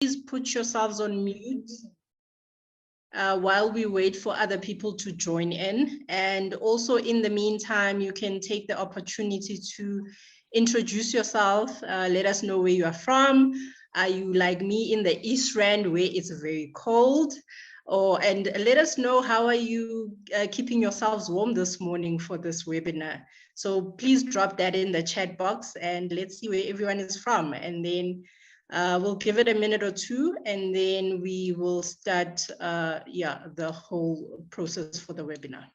Please put yourselves on mute while we wait for other people to join in. And also in the meantime, you can take the opportunity to introduce yourself, let us know where you are from. Are you like me in the East Rand where it's very cold? And let us know how are you keeping yourselves warm this morning for this webinar. So please drop that in the chat box and let's see where everyone is from. And then we'll give it a minute or two and then we will start the whole process for the webinar.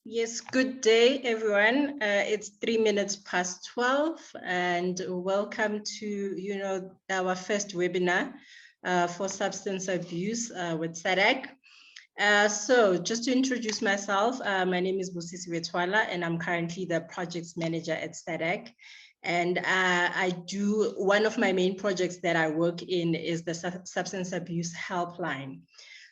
Yes, good day, everyone. It's 3 minutes past 12, and welcome to our first webinar for substance abuse with SADAG. So just to introduce myself, my name is Busisi Wetwala, and I'm currently the projects manager at SADAG. And one of my main projects that I work in is the substance abuse helpline.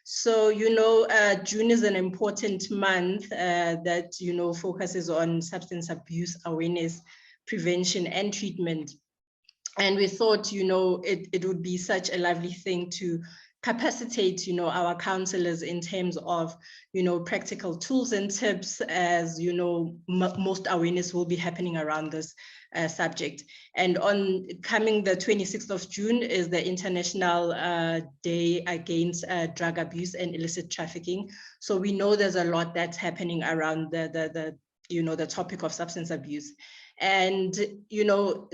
So, June is an important month that, focuses on substance abuse awareness, prevention, and treatment. And we thought, it would be such a lovely thing to capacitate, our counselors in terms of, practical tools and tips as, most awareness will be happening around this subject. And on coming the 26th of June is the International Day Against Drug Abuse and Illicit Trafficking. So we know there's a lot that's happening around the topic of substance abuse. And,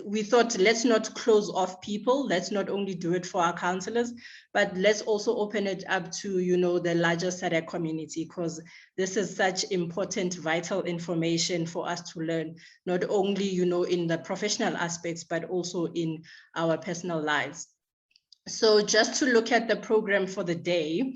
we thought, let's not close off people. Let's not only do it for our counselors, but let's also open it up to, the larger SADAG community, because this is such important, vital information for us to learn, not only, in the professional aspects, but also in our personal lives. So just to look at the program for the day,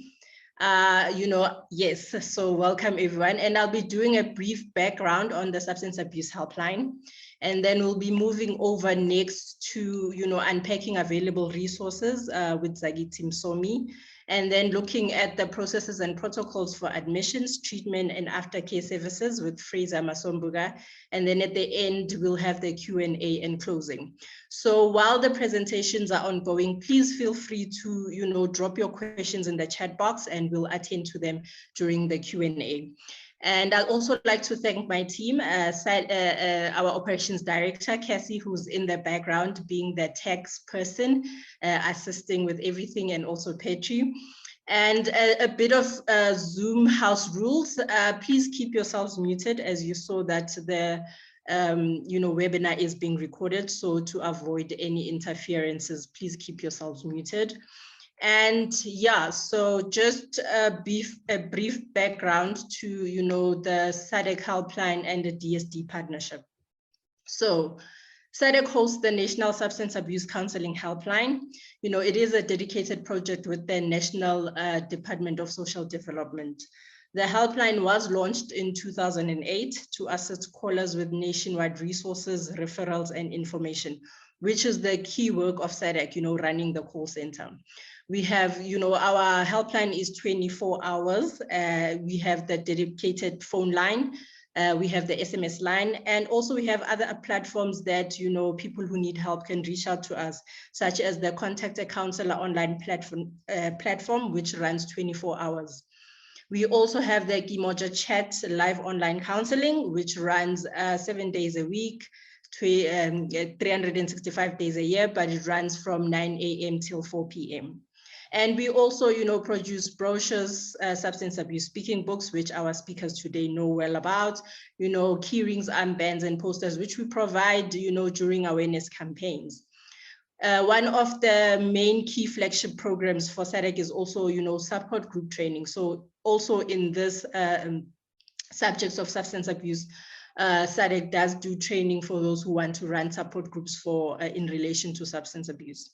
Yes, so welcome everyone. And I'll be doing a brief background on the substance abuse helpline. And then we'll be moving over next to, unpacking available resources with Zagiti Msomi. And then looking at the processes and protocols for admissions, treatment, and aftercare services with Fraser Masombuga. And then at the end, we'll have the Q&A and closing. So while the presentations are ongoing, please feel free to, drop your questions in the chat box and we'll attend to them during the Q&A. And I'd also like to thank my team, our operations director, Cassie, who's in the background, being the tax person, assisting with everything, and also Petri. And a bit of Zoom house rules. Please keep yourselves muted, as you saw that the webinar is being recorded. So to avoid any interferences, please keep yourselves muted. And yeah, so just a brief background to, the SADAG helpline and the DSD partnership. So SADAG hosts the National Substance Abuse Counseling Helpline. It is a dedicated project with the National Department of Social Development. The helpline was launched in 2008 to assist callers with nationwide resources, referrals, and information, which is the key work of SADAG, running the call center. We have, our helpline is 24 hours. We have the dedicated phone line. We have the SMS line, and also we have other platforms that, people who need help can reach out to us, such as the Contact a Counselor online platform, which runs 24 hours. We also have the Gimoja Chat live online counseling, which runs 7 days a week, 365 days a year, but it runs from 9 a.m. till 4 p.m. And we also, produce brochures, substance abuse speaking books, which our speakers today know well about, key rings, armbands, and posters, which we provide, during awareness campaigns. One of the main key flagship programs for SADAG is also, support group training. So also in this subjects of substance abuse, SADAG does do training for those who want to run support groups for in relation to substance abuse.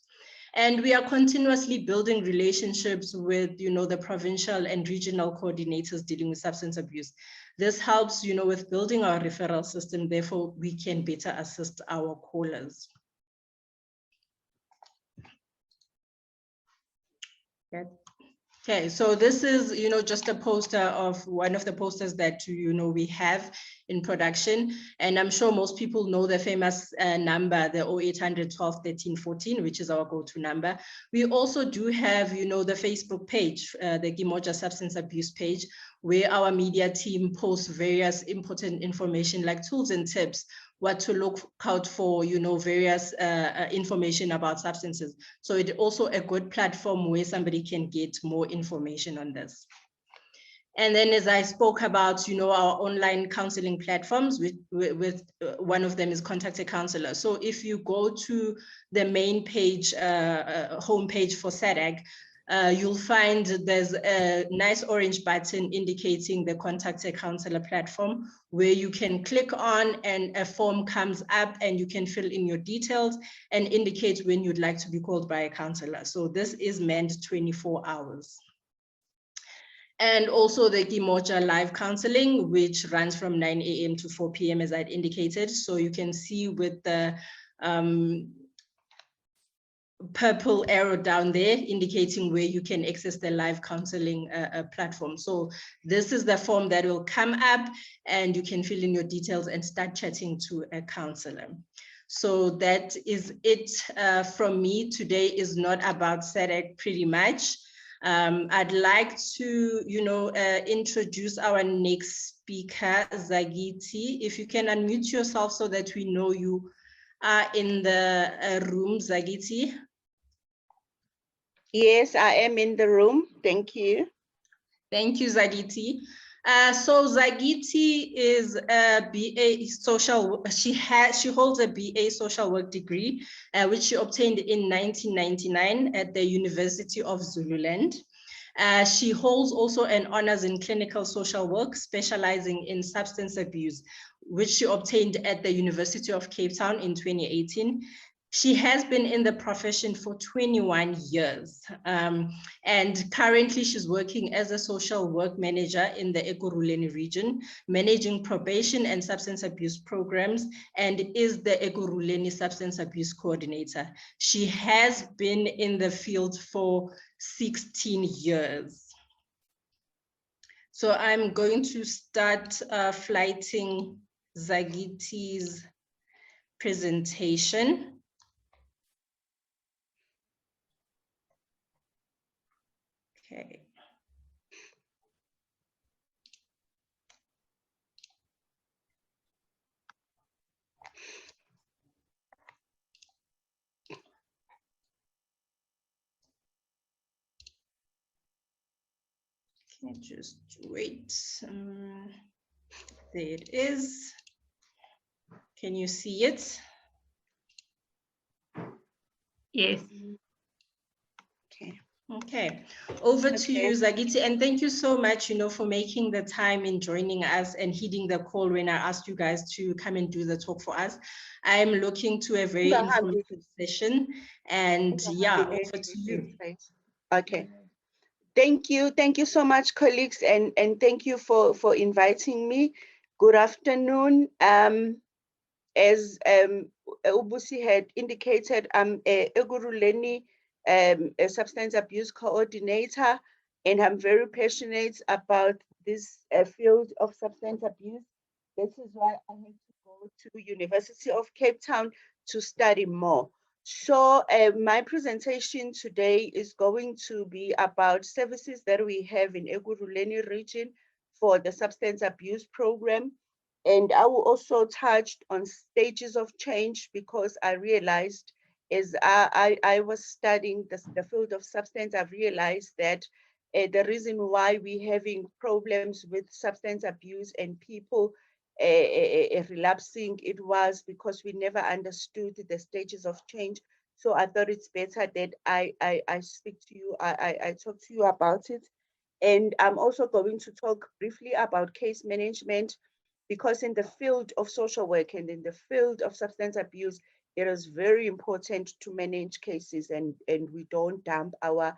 And we are continuously building relationships with, the provincial and regional coordinators dealing with substance abuse. This helps, with building our referral system. Therefore, we can better assist our callers. Okay, so this is, just a poster of one of the posters that, we have in production. And I'm sure most people know the famous number, the 0800 12 13 14, which is our go-to number. We also do have, the Facebook page, the Gimoja Substance Abuse page, where our media team posts various important information like tools and tips, what to look out for, various information about substances. So it's also a good platform where somebody can get more information on this. And then as I spoke about, our online counseling platforms, with one of them is Contact a Counselor. So if you go to the main page, homepage for SADAG, you'll find there's a nice orange button indicating the Contact a Counselor platform, where you can click on and a form comes up and you can fill in your details and indicate when you'd like to be called by a counselor. So this is manned 24 hours. And also the Gimoja live counseling, which runs from 9 a.m. to 4 p.m. as I'd indicated. So you can see with the purple arrow down there indicating where you can access the live counseling platform. So this is the form that will come up and you can fill in your details and start chatting to a counselor. So that is it from me. Today is not about SADAG pretty much. I'd like to, introduce our next speaker, Zagiti. If you can unmute yourself so that we know you are in the room, Zagiti. Yes, I am in the room. Thank you. Thank you, Zagiti. So Zagiti is a BA social. She holds a BA social work degree, which she obtained in 1999 at the University of Zululand. She holds also an honors in clinical social work, specializing in substance abuse, which she obtained at the University of Cape Town in 2018. She has been in the profession for 21 years. And currently she's working as a social work manager in the Ekurhuleni region, managing probation and substance abuse programs, and is the Ekurhuleni substance abuse coordinator. She has been in the field for 16 years. So I'm going to start flighting Zagiti's presentation. Okay. Okay, just wait. There it is. Can you see it? Yes. Okay. Okay, over to Okay. you, Zagiti, and thank you so much, for making the time and joining us and heeding the call when I asked you guys to come and do the talk for us. I'm looking to a very informative session, and yeah, over to you. Okay. Thank you so much, colleagues, and thank you for inviting me. Good afternoon. As Ubusi had indicated, I'm a Ekurhuleni a substance abuse coordinator, and I'm very passionate about this field of substance abuse. This is why I had to go to University of Cape Town to study more. So my presentation today is going to be about services that we have in Ekurhuleni region for the substance abuse program. And I will also touch on stages of change, because I realized as I was studying the field of substance, I've realized that the reason why we're having problems with substance abuse and people relapsing, it was because we never understood the stages of change. So I thought it's better that I speak to you, I talk to you about it. And I'm also going to talk briefly about case management, because in the field of social work and in the field of substance abuse, it is very important to manage cases, and we don't dump our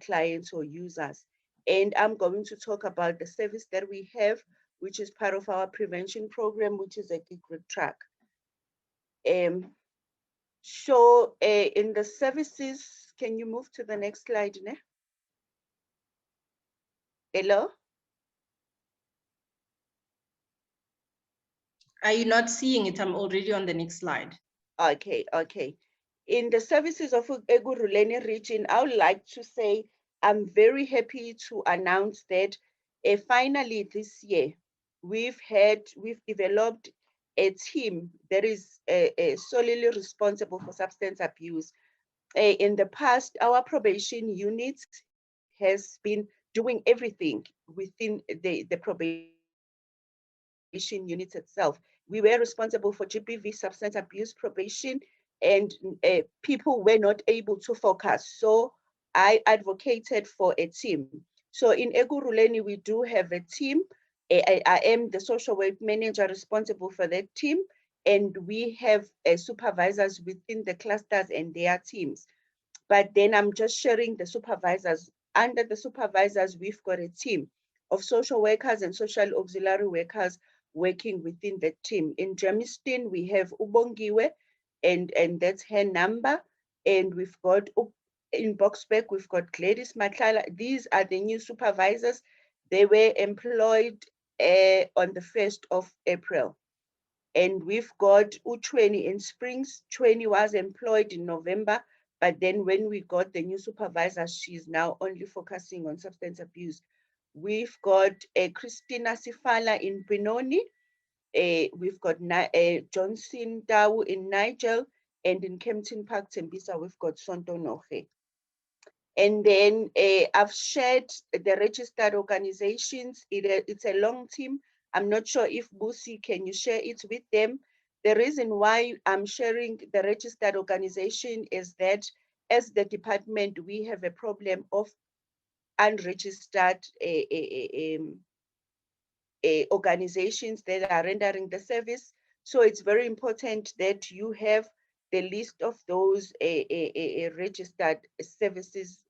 clients or users. And I'm going to talk about the service that we have, which is part of our prevention program, which is a gig track. So in the services, can you move to the next slide, ne? Hello? Are you not seeing it? I'm already on the next slide. Okay. In the services of Ekurhuleni region, I would like to say I'm very happy to announce that finally this year, we've developed a team that is solely responsible for substance abuse. In the past, our probation unit has been doing everything within the probation unit itself. We were responsible for GBV, substance abuse probation, and people were not able to focus. So I advocated for a team. So in Ekurhuleni, we do have a team. I am the social work manager responsible for that team, and we have supervisors within the clusters and their teams. But then I'm just sharing the supervisors. Under the supervisors, we've got a team of social workers and social auxiliary workers working within the team. In Germiston, we have Ubongiwe, and that's her number. And we've got, in Boxburg, we've got Gladys Matlala. These are the new supervisors. They were employed on the 1st of April. And we've got U20 in Springs. 20 was employed in November, but then when we got the new supervisor, she's now only focusing on substance abuse. We've got Christina Sifala in Benoni. We've got Johnson Dawu in Nigel, and in Kempton Park, Tembisa, we've got Sonto Noche. And then I've shared the registered organizations. It's a long team. I'm not sure if Busi, can you share it with them? The reason why I'm sharing the registered organization is that as the department, we have a problem of unregistered organizations that are rendering the service. So it's very important that you have the list of those registered services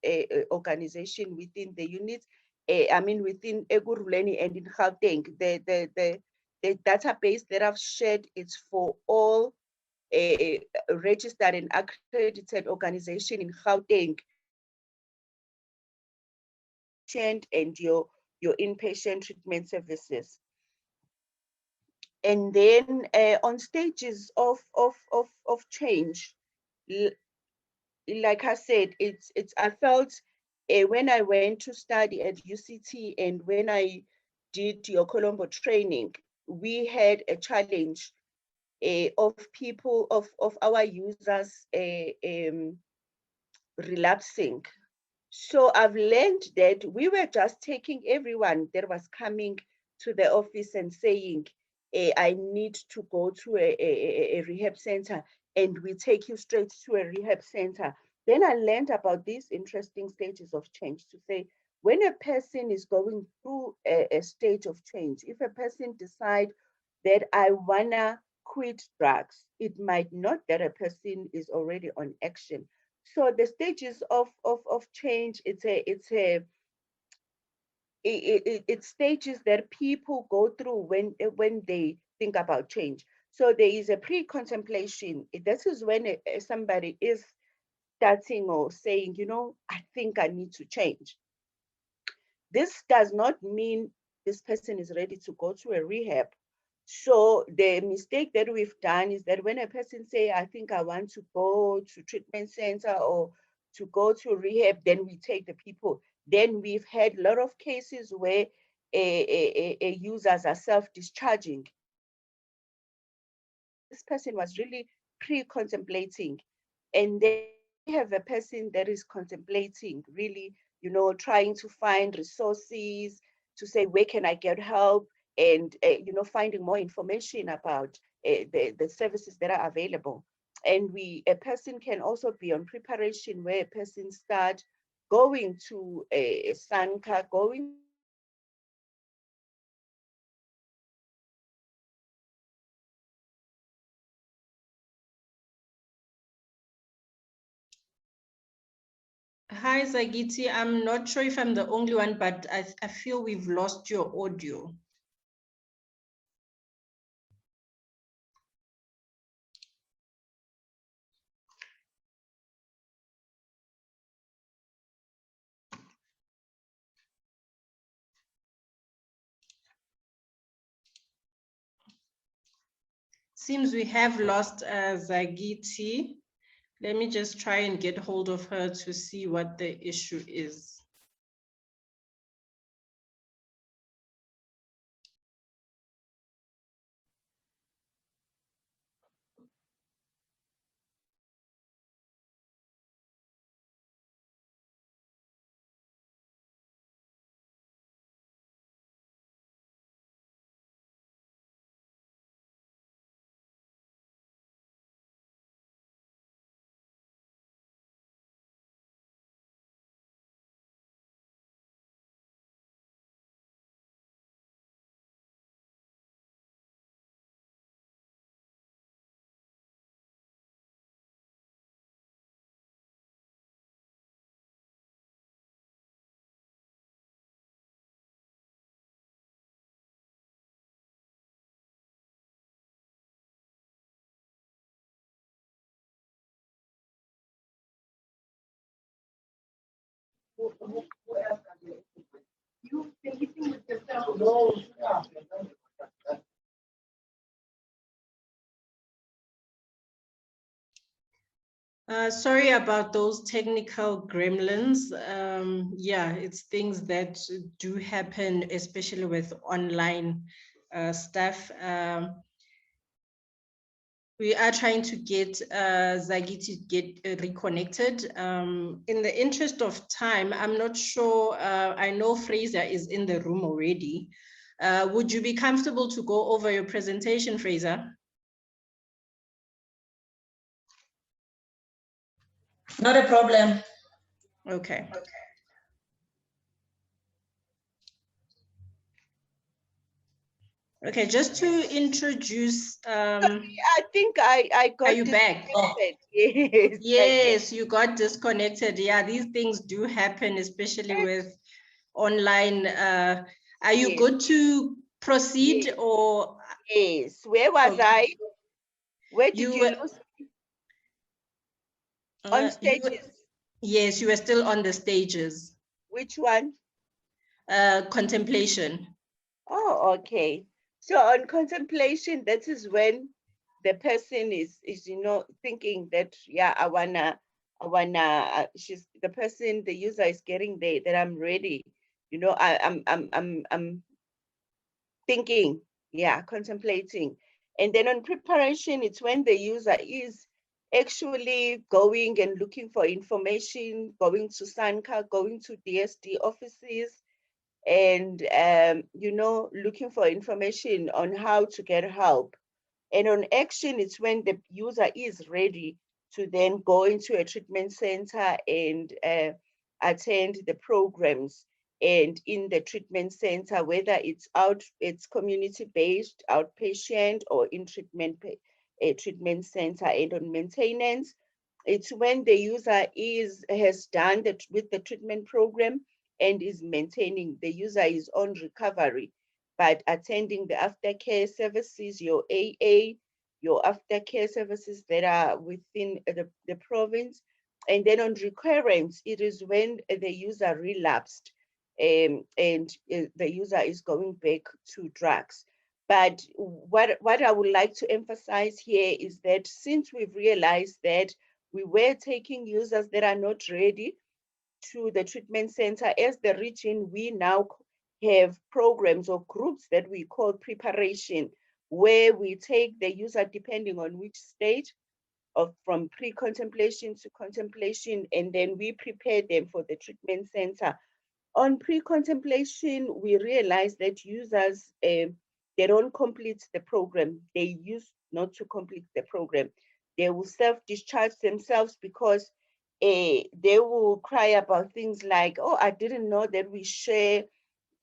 organization within the units, within Ekurhuleni and in Gauteng. The database that I've shared is for all registered and accredited organization in Gauteng, and your inpatient treatment services. And then on stages of change, like I said, I felt when I went to study at UCT and when I did your Colombo training, we had a challenge of people, of our users relapsing. So I've learned that we were just taking everyone that was coming to the office and saying, I need to go to a rehab center, and we take you straight to a rehab center. Then I learned about these interesting stages of change, to say, when a person is going through a stage of change, if a person decides that I wanna quit drugs, it might not that a person is already on action. So the stages of change, it's stages that people go through when they think about change. So there is a pre-contemplation. This is when somebody is starting or saying, you know, I think I need to change. This does not mean this person is ready to go to a rehab. So the mistake that we've done is that when a person say, I think I want to go to treatment center or to go to rehab, then we take the people. Then we've had a lot of cases where users are self-discharging. This person was really pre-contemplating. And then we have a person that is contemplating, really, you know, trying to find resources to say, where can I get help? And, you know, finding more information about the services that are available. And a person can also be on preparation, where a person start going to a SANCA, going Hi, Zagiti. I'm not sure if I'm the only one, but I feel we've lost your audio. Seems we have lost Zagiti. Let me just try and get hold of her to see what the issue is. Sorry about those technical gremlins. Yeah, it's things that do happen, especially with online stuff. We are trying to get Zagi to get reconnected. In the interest of time, I'm not sure, I know Fraser is in the room already. Would you be comfortable to go over your presentation, Fraser? Not a problem. Okay. Okay, just to introduce, I think I got are you back? disconnected. Yes. Yes, you got disconnected. Yeah, these things do happen, especially with online. Are you Yes. good to proceed Yes. or? Yes. Where was Okay. I? Where did You you were, lose on stages? yes, you were still on the stages. Which one? Contemplation. Oh, okay. So on contemplation, that is when the person is thinking that, yeah, she's the person, the user is getting there, that I'm ready. I'm thinking, yeah, contemplating. And then on preparation, it's when the user is actually going and looking for information, going to SANCA, going to DSD offices, and looking for information on how to get help. And on action, it's when the user is ready to then go into a treatment center and attend the programs. And in the treatment center, whether it's community-based, outpatient, or in a treatment center. And on maintenance, it's when the user has done with the treatment program and is maintaining. The user is on recovery, but attending the aftercare services, your AA, your aftercare services that are within the province. And then on recurrence, it is when the user relapsed, and the user is going back to drugs. But what I would like to emphasize here is that since we've realized that we were taking users that are not ready to the treatment center, as the region, we now have programs or groups that we call preparation, where we take the user depending on which stage from pre-contemplation to contemplation, and then we prepare them for the treatment center. On pre-contemplation, we realize that users, they don't complete the program. They used not to complete the program. They will self-discharge themselves because they will cry about things like, oh, I didn't know that we share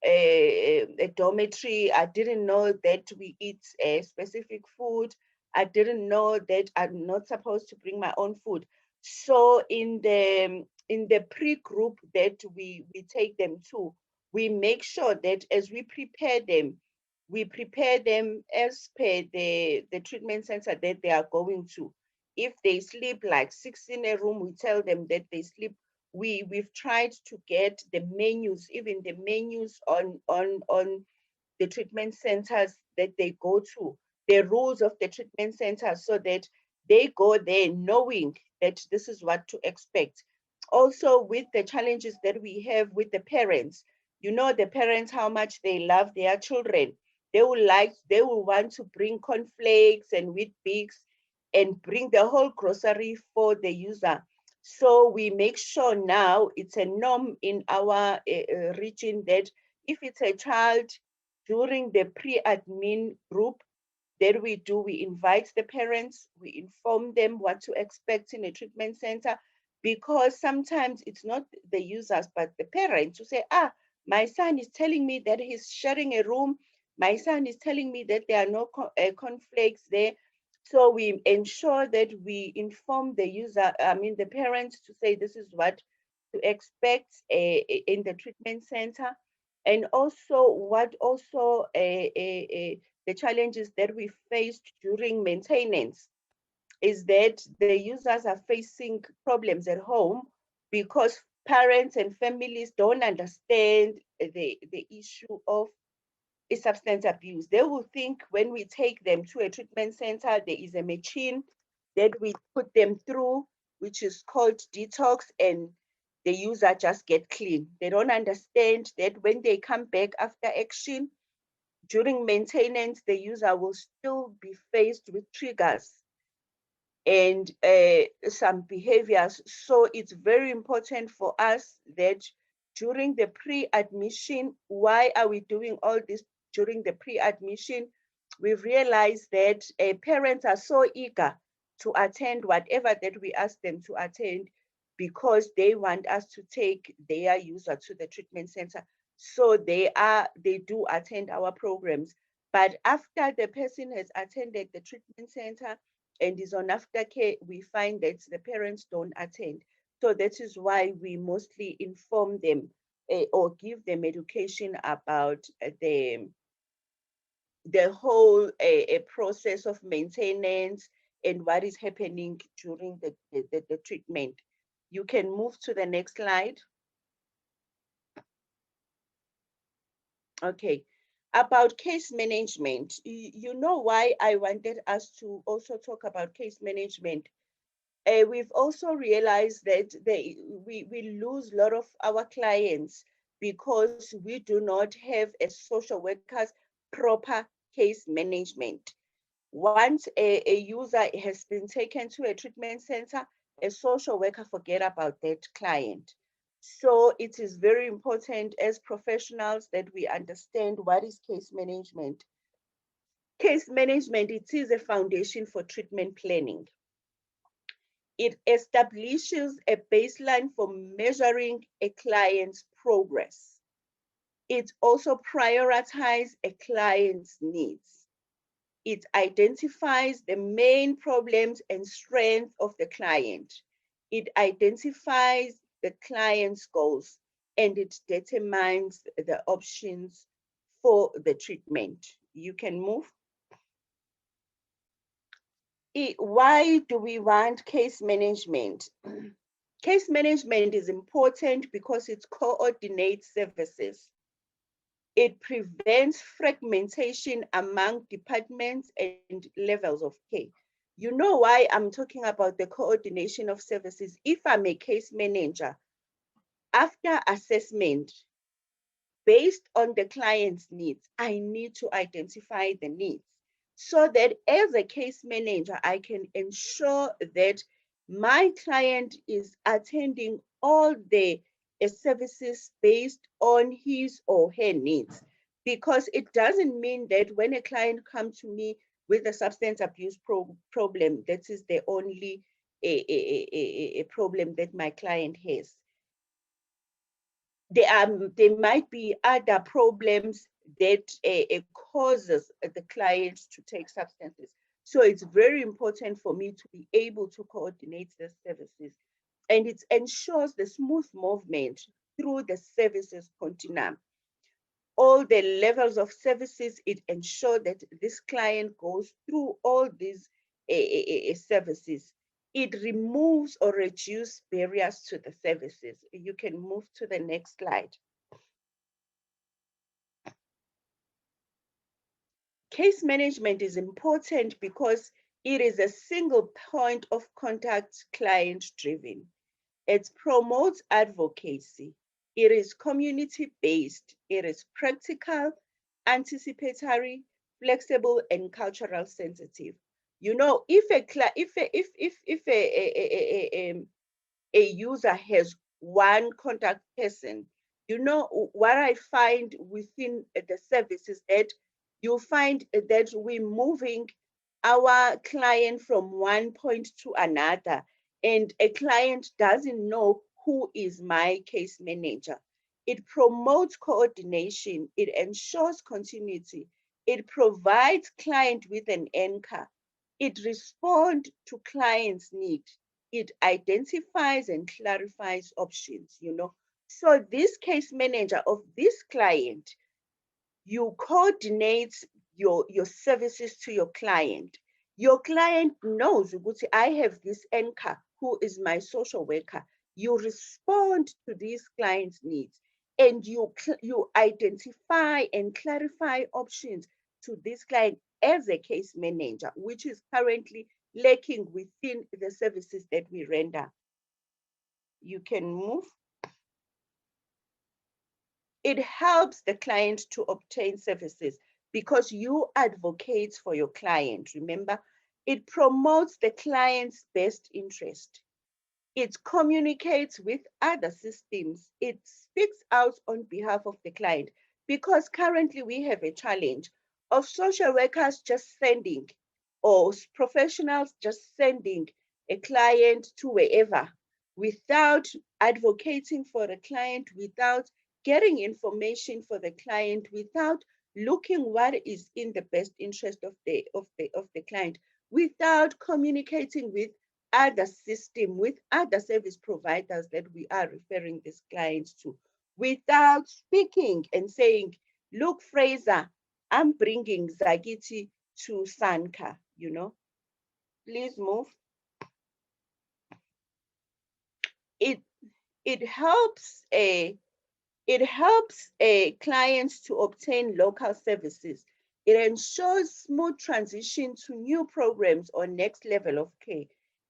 a dormitory. I didn't know that we eat a specific food. I didn't know that I'm not supposed to bring my own food. So in the pre-group that we take them to, we make sure that as we prepare them as per the treatment center that they are going to. If they sleep like 6 in a room, we tell them that they sleep. We've tried to get the menus, even the menus on the treatment centers that they go to, the rules of the treatment center, so that they go there knowing that this is what to expect. Also, with the challenges that we have with the parents, the parents, how much they love their children. They will want to bring cornflakes and wheat bix and bring the whole grocery for the user. So we make sure now it's a norm in our region that if it's a child during the pre-admin group that we invite the parents, we inform them what to expect in a treatment center, because sometimes it's not the users, but the parents who say, my son is telling me that he's sharing a room. My son is telling me that there are no conflicts there. So we ensure that we inform the parents, to say this is what to expect in the treatment center. And also the challenges that we faced during maintenance is that the users are facing problems at home because parents and families don't understand the issue of substance abuse. They will think when we take them to a treatment center, there is a machine that we put them through, which is called detox, and the user just get clean. They don't understand that when they come back after action, during maintenance, the user will still be faced with triggers and some behaviors. So it's very important for us that during the pre-admission, why are we doing all this during the pre-admission? We've realized that parents are so eager to attend whatever that we ask them to attend, because they want us to take their user to the treatment center. So they do attend our programs. But after the person has attended the treatment center and is on aftercare, we find that the parents don't attend. So that is why we mostly inform them or give them education about the whole process of maintenance and what is happening during the treatment. You can move to the next slide. Okay, about case management. You know why I wanted us to also talk about case management. We've also realized that we lose a lot of our clients because we do not have a social worker's proper case management. Once a user has been taken to a treatment center, a social worker forget about that client. So it is very important as professionals that we understand what is case management. Case management, it is a foundation for treatment planning. It establishes a baseline for measuring a client's progress. It also prioritizes a client's needs. It identifies the main problems and strengths of the client. It identifies the client's goals, and it determines the options for the treatment. You can move. Why do we want case management? Case management is important because it coordinates services. It prevents fragmentation among departments and levels of care. You know why I'm talking about the coordination of services? If I'm a case manager, after assessment, based on the client's needs, I need to identify the needs so that as a case manager, I can ensure that my client is attending all the services based on his or her needs. Because it doesn't mean that when a client comes to me with a substance abuse problem, that is the only a problem that my client has. There might be other problems that causes the client to take substances. So it's very important for me to be able to coordinate the services, and it ensures the smooth movement through the services continuum. All the levels of services, it ensures that this client goes through all these services. It removes or reduces barriers to the services. You can move to the next slide. Case management is important because it is a single point of contact, client-driven. It promotes advocacy. It is community-based. It is practical, anticipatory, flexible, and cultural sensitive. You know, if a user has one contact person, you know, what I find within the service is that you find that we're moving our client from one point to another, and a client doesn't know who is my case manager. It promotes coordination. It ensures continuity. It provides client with an anchor. It responds to client's need. It identifies and clarifies options, you know. So this case manager of this client, you coordinate your services to your client. Your client knows, I have this anchor who is my social worker. You respond to this client's needs, and you identify and clarify options to this client as a case manager, which is currently lacking within the services that we render. You can move. It helps the client to obtain services because you advocate for your client. Remember, it promotes the client's best interest. It communicates with other systems. It speaks out on behalf of the client, because currently we have a challenge of social workers just sending, or professionals just sending a client to wherever without advocating for the client, without getting information for the client, without looking what is in the best interest of the client without communicating with other system, with other service providers that we are referring these clients to, without speaking and saying, look, Fraser, I'm bringing Zagiti to Sanka, you know. Please move. It helps clients to obtain local services. It ensures smooth transition to new programs or next level of care.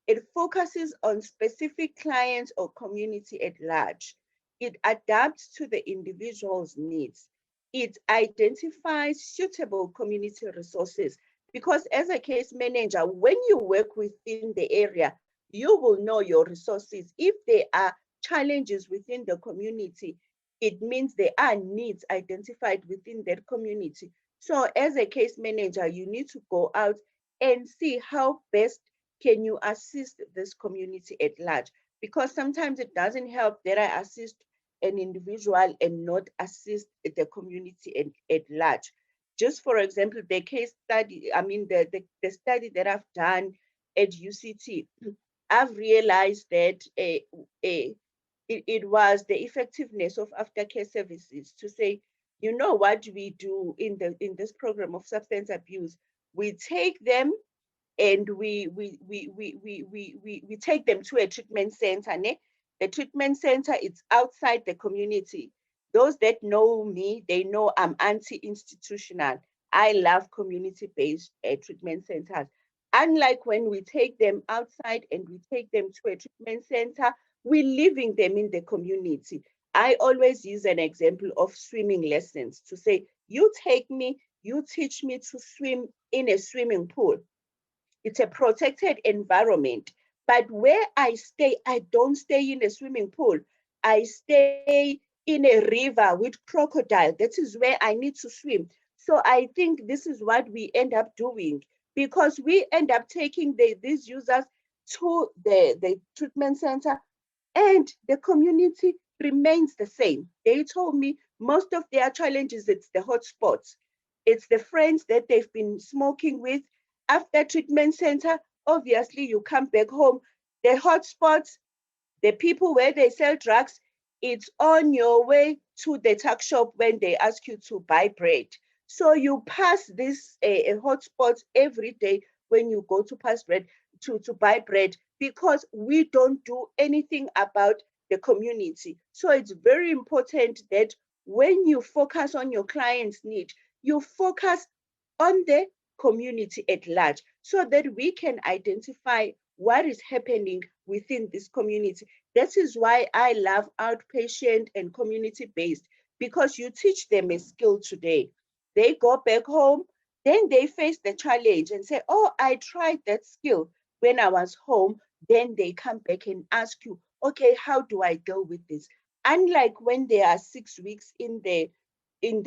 It focuses on specific clients or community at large. It adapts to the individual's needs. It identifies suitable community resources, because as a case manager, when you work within the area, you will know your resources. If there are challenges within the community, it means there are needs identified within that community. So as a case manager, you need to go out and see how best can you assist this community at large, because sometimes it doesn't help that I assist an individual and not assist the community at large. Just for example, the case study, I mean, the study that I've done at UCT, I've realized that it was the effectiveness of aftercare services to say, you know what we do in this program of substance abuse, we take them and we take them to a treatment center. Ne? The treatment center is outside the community. Those that know me, they know I'm anti-institutional. I love community-based treatment centers. Unlike when we take them outside and we take them to a treatment center, we're leaving them in the community. I always use an example of swimming lessons to say, you take me, you teach me to swim in a swimming pool. It's a protected environment. But where I stay, I don't stay in a swimming pool. I stay in a river with crocodile. That is where I need to swim. So I think this is what we end up doing, because we end up taking these users to the treatment center and the community remains the same. They told me most of their challenges, it's the hotspots. It's the friends that they've been smoking with. After treatment center, obviously you come back home. The hotspots, the people where they sell drugs, it's on your way to the tuck shop when they ask you to buy bread. So you pass this hotspots every day when you go to pass bread, to buy bread, because we don't do anything about the community. So it's very important that when you focus on your client's need, you focus on the community at large so that we can identify what is happening within this community. That is why I love outpatient and community-based, because you teach them a skill today. They go back home, then they face the challenge and say, oh, I tried that skill when I was home. Then they come back and ask you, okay, how do I deal with this? Unlike when they are 6 weeks in the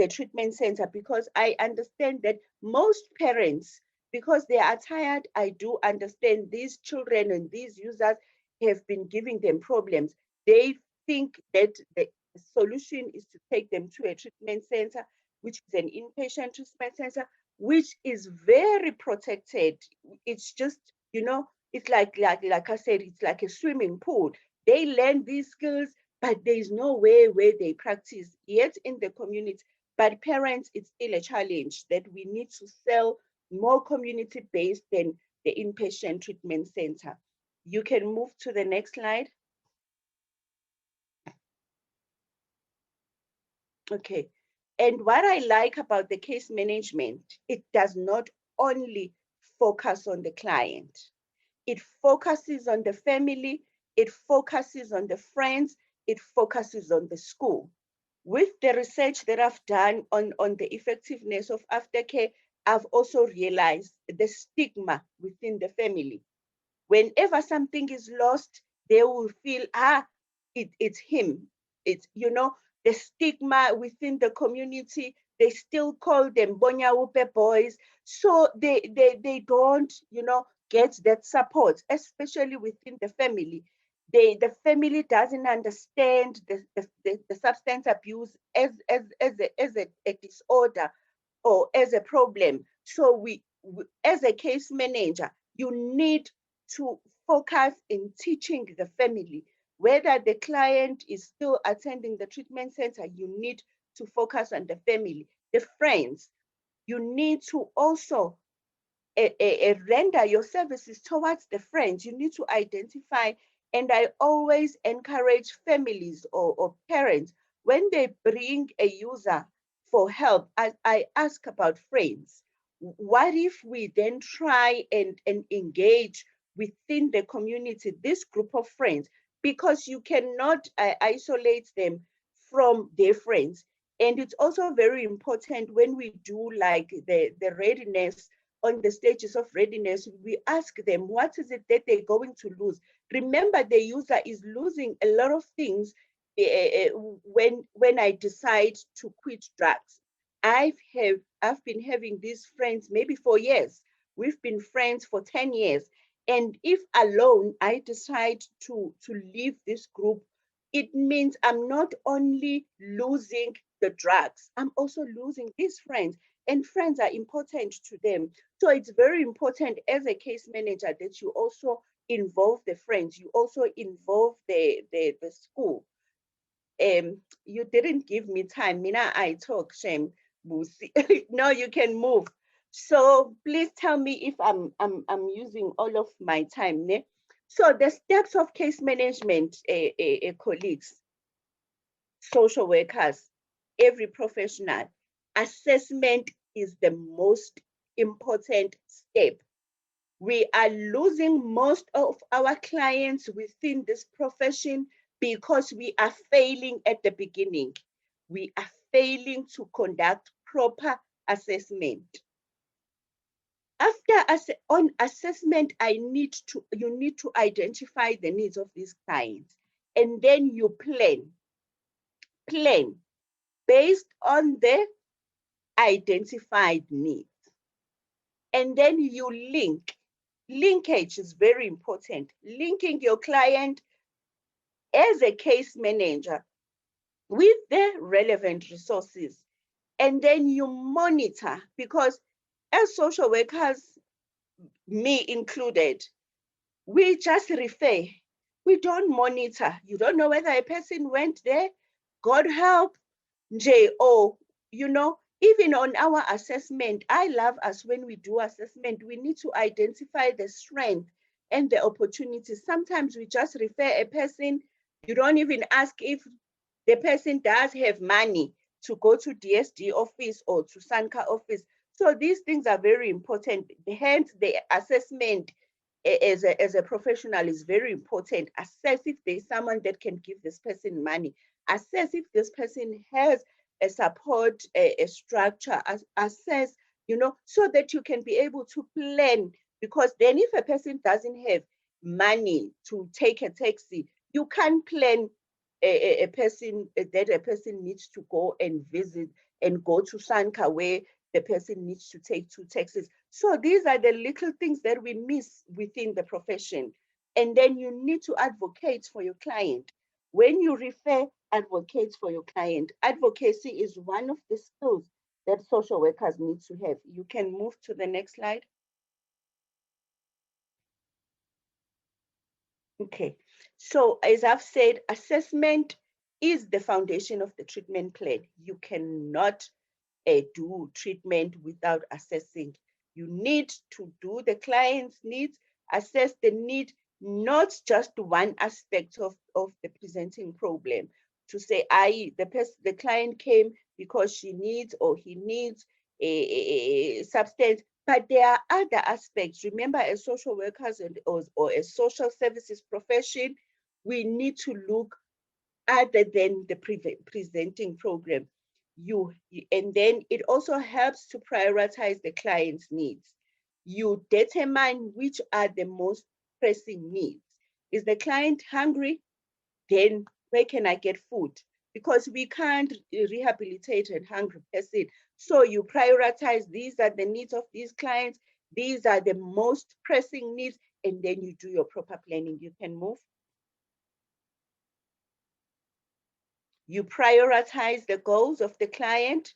treatment center, because I understand that most parents, because they are tired, I do understand these children and these users have been giving them problems. They think that the solution is to take them to a treatment center, which is an inpatient treatment center, which is very protected. It's just, you know, it's like I said, it's like a swimming pool. They learn these skills, but there's no way where they practice yet in the community. But parents, it's still a challenge that we need to sell more community-based than the inpatient treatment center. You can move to the next slide. Okay. And what I like about the case management, it does not only focus on the client. It focuses on the family, it focuses on the friends, it focuses on the school. With the research that I've done on the effectiveness of aftercare, I've also realized the stigma within the family. Whenever something is lost, they will feel, it's him. It's, you know, the stigma within the community, they still call them Bonyaupe boys. So they don't, you know, get that support, especially within the family. The family doesn't understand the substance abuse as a disorder. or as a problem. So we as a case manager, you need to focus in teaching the family. Whether the client is still attending the treatment center, you need to focus on the family, the friends. You need to also render your services towards the friends. You need to identify, and I always encourage families or parents, when they bring a user for help, I ask about friends. What if we then try and engage within the community, this group of friends, because you cannot isolate them from their friends. And it's also very important when we do like the readiness, on the stages of readiness, we ask them, what is it that they're going to lose? Remember, the user is losing a lot of things when I decide to quit drugs. I've been having these friends maybe for years. We've been friends for 10 years. And if alone I decide to leave this group, it means I'm not only losing the drugs, I'm also losing these friends. And friends are important to them. So it's very important as a case manager that you also involve the friends, you also involve the school. You didn't give me time. Mina, I talk, shame. No, you can move. So please tell me if I'm using all of my time. Ne? So the steps of case management, colleagues, social workers, every professional, assessment is the most important step. We are losing most of our clients within this profession because we are failing at the beginning. We are failing to conduct proper assessment. After on assessment, you need to identify the needs of these clients, and then you plan based on the identified needs. And then you link. Linkage is very important. Linking your client as a case manager with the relevant resources. And then you monitor, because as social workers, me included, we just refer. We don't monitor. You don't know whether a person went there, God help, JO, even on our assessment, I love us when we do assessment, we need to identify the strength and the opportunities. Sometimes we just refer a person, you don't even ask if the person does have money to go to DSD office or to SANCA office. So these things are very important. Hence, the assessment as a professional is very important. Assess if there's someone that can give this person money. Assess if this person has a support, a structure, assess, so that you can be able to plan. Because then if a person doesn't have money to take a taxi, you can't plan a person that a person needs to go and visit and go to Sanka where the person needs to take 2 taxis. So these are the little things that we miss within the profession. And then you need to advocate for your client. When you refer, advocate for your client. Advocacy is one of the skills that social workers need to have. You can move to the next slide. Okay, so as I've said, assessment is the foundation of the treatment plan. You cannot do treatment without assessing. You need to do the client's needs, assess the need, not just one aspect of the presenting problem. To say, the client came because she needs or he needs a substance, but there are other aspects. Remember, as social workers or a social services profession, we need to look other than the presenting program. And then it also helps to prioritize the client's needs. You determine which are the most pressing needs. Is the client hungry? Then where can I get food? Because we can't rehabilitate a hungry person. So you prioritize, these are the needs of these clients, these are the most pressing needs, and then you do your proper planning. You can move. You prioritize the goals of the client.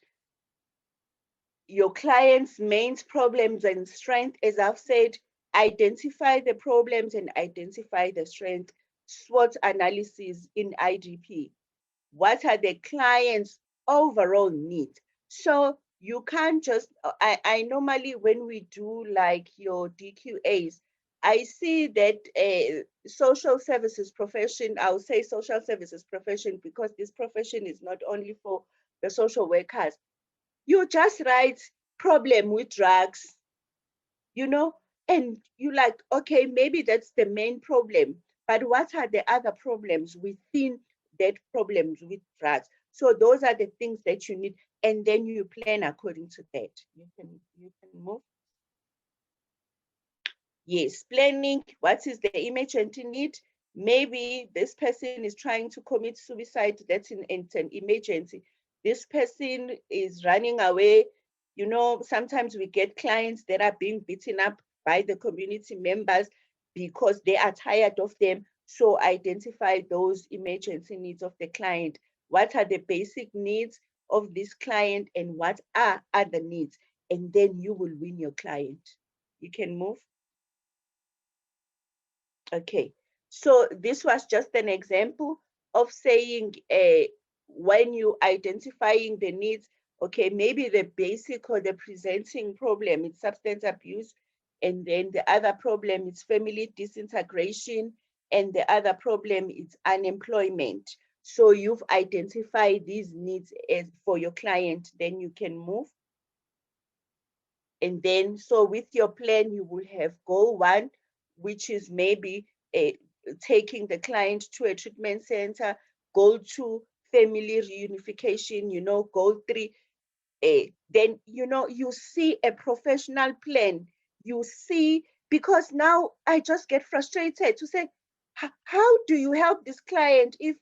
your client's main problems and strength, as I've said, identify the problems and identify the strength. SWOT analysis in IDP. What are the client's overall needs? So you can't just, I normally, when we do like your DQAs, I see that social services profession, I'll say social services profession because this profession is not only for the social workers. You just write problem with drugs, you know, and you like, okay, maybe that's the main problem, but what are the other problems within that problems with drugs? So those are the things that you need, and then you plan according to that. You can move. Yes, planning, what is the emergency need? Maybe this person is trying to commit suicide, that's an emergency. This person is running away. You know, sometimes we get clients that are being beaten up by the community members because they are tired of them. So identify those emergency needs of the client. What are the basic needs of this client and what are other needs? And then you will win your client. You can move. Okay, so this was just an example of saying when you identifying the needs, okay, maybe the basic or the presenting problem is substance abuse, and then the other problem is family disintegration, and the other problem is unemployment. So you've identified these needs as for your client, then you can move. And then, so with your plan, you will have goal 1, which is maybe taking the client to a treatment center. Goal 2, family reunification, you know. Goal 3, then, you know, you see a professional plan. You see, because now I just get frustrated to say, how do you help this client if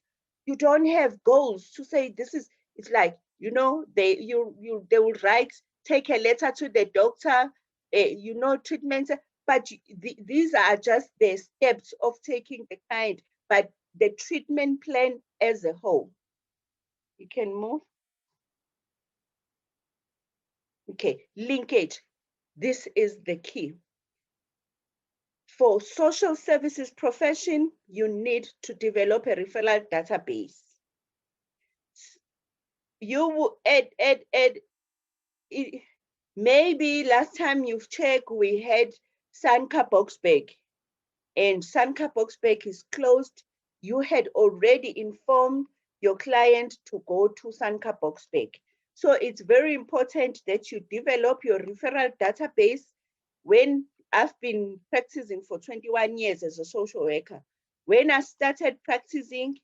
you don't have goals to say this is, it's like, you know, they will write, take a letter to the doctor, you know, treatment, but these are just the steps of taking the client, but the treatment plan as a whole. You can move. Okay, linkage. This is the key. For social services profession, you need to develop a referral database. You will add, maybe last time you've checked, we had Sanka Boxberg, and Sanka Boxberg is closed. You had already informed your client to go to Sanka Boxberg. So it's very important that you develop your referral database. When I've been practicing for 21 years as a social worker, when I started practicing,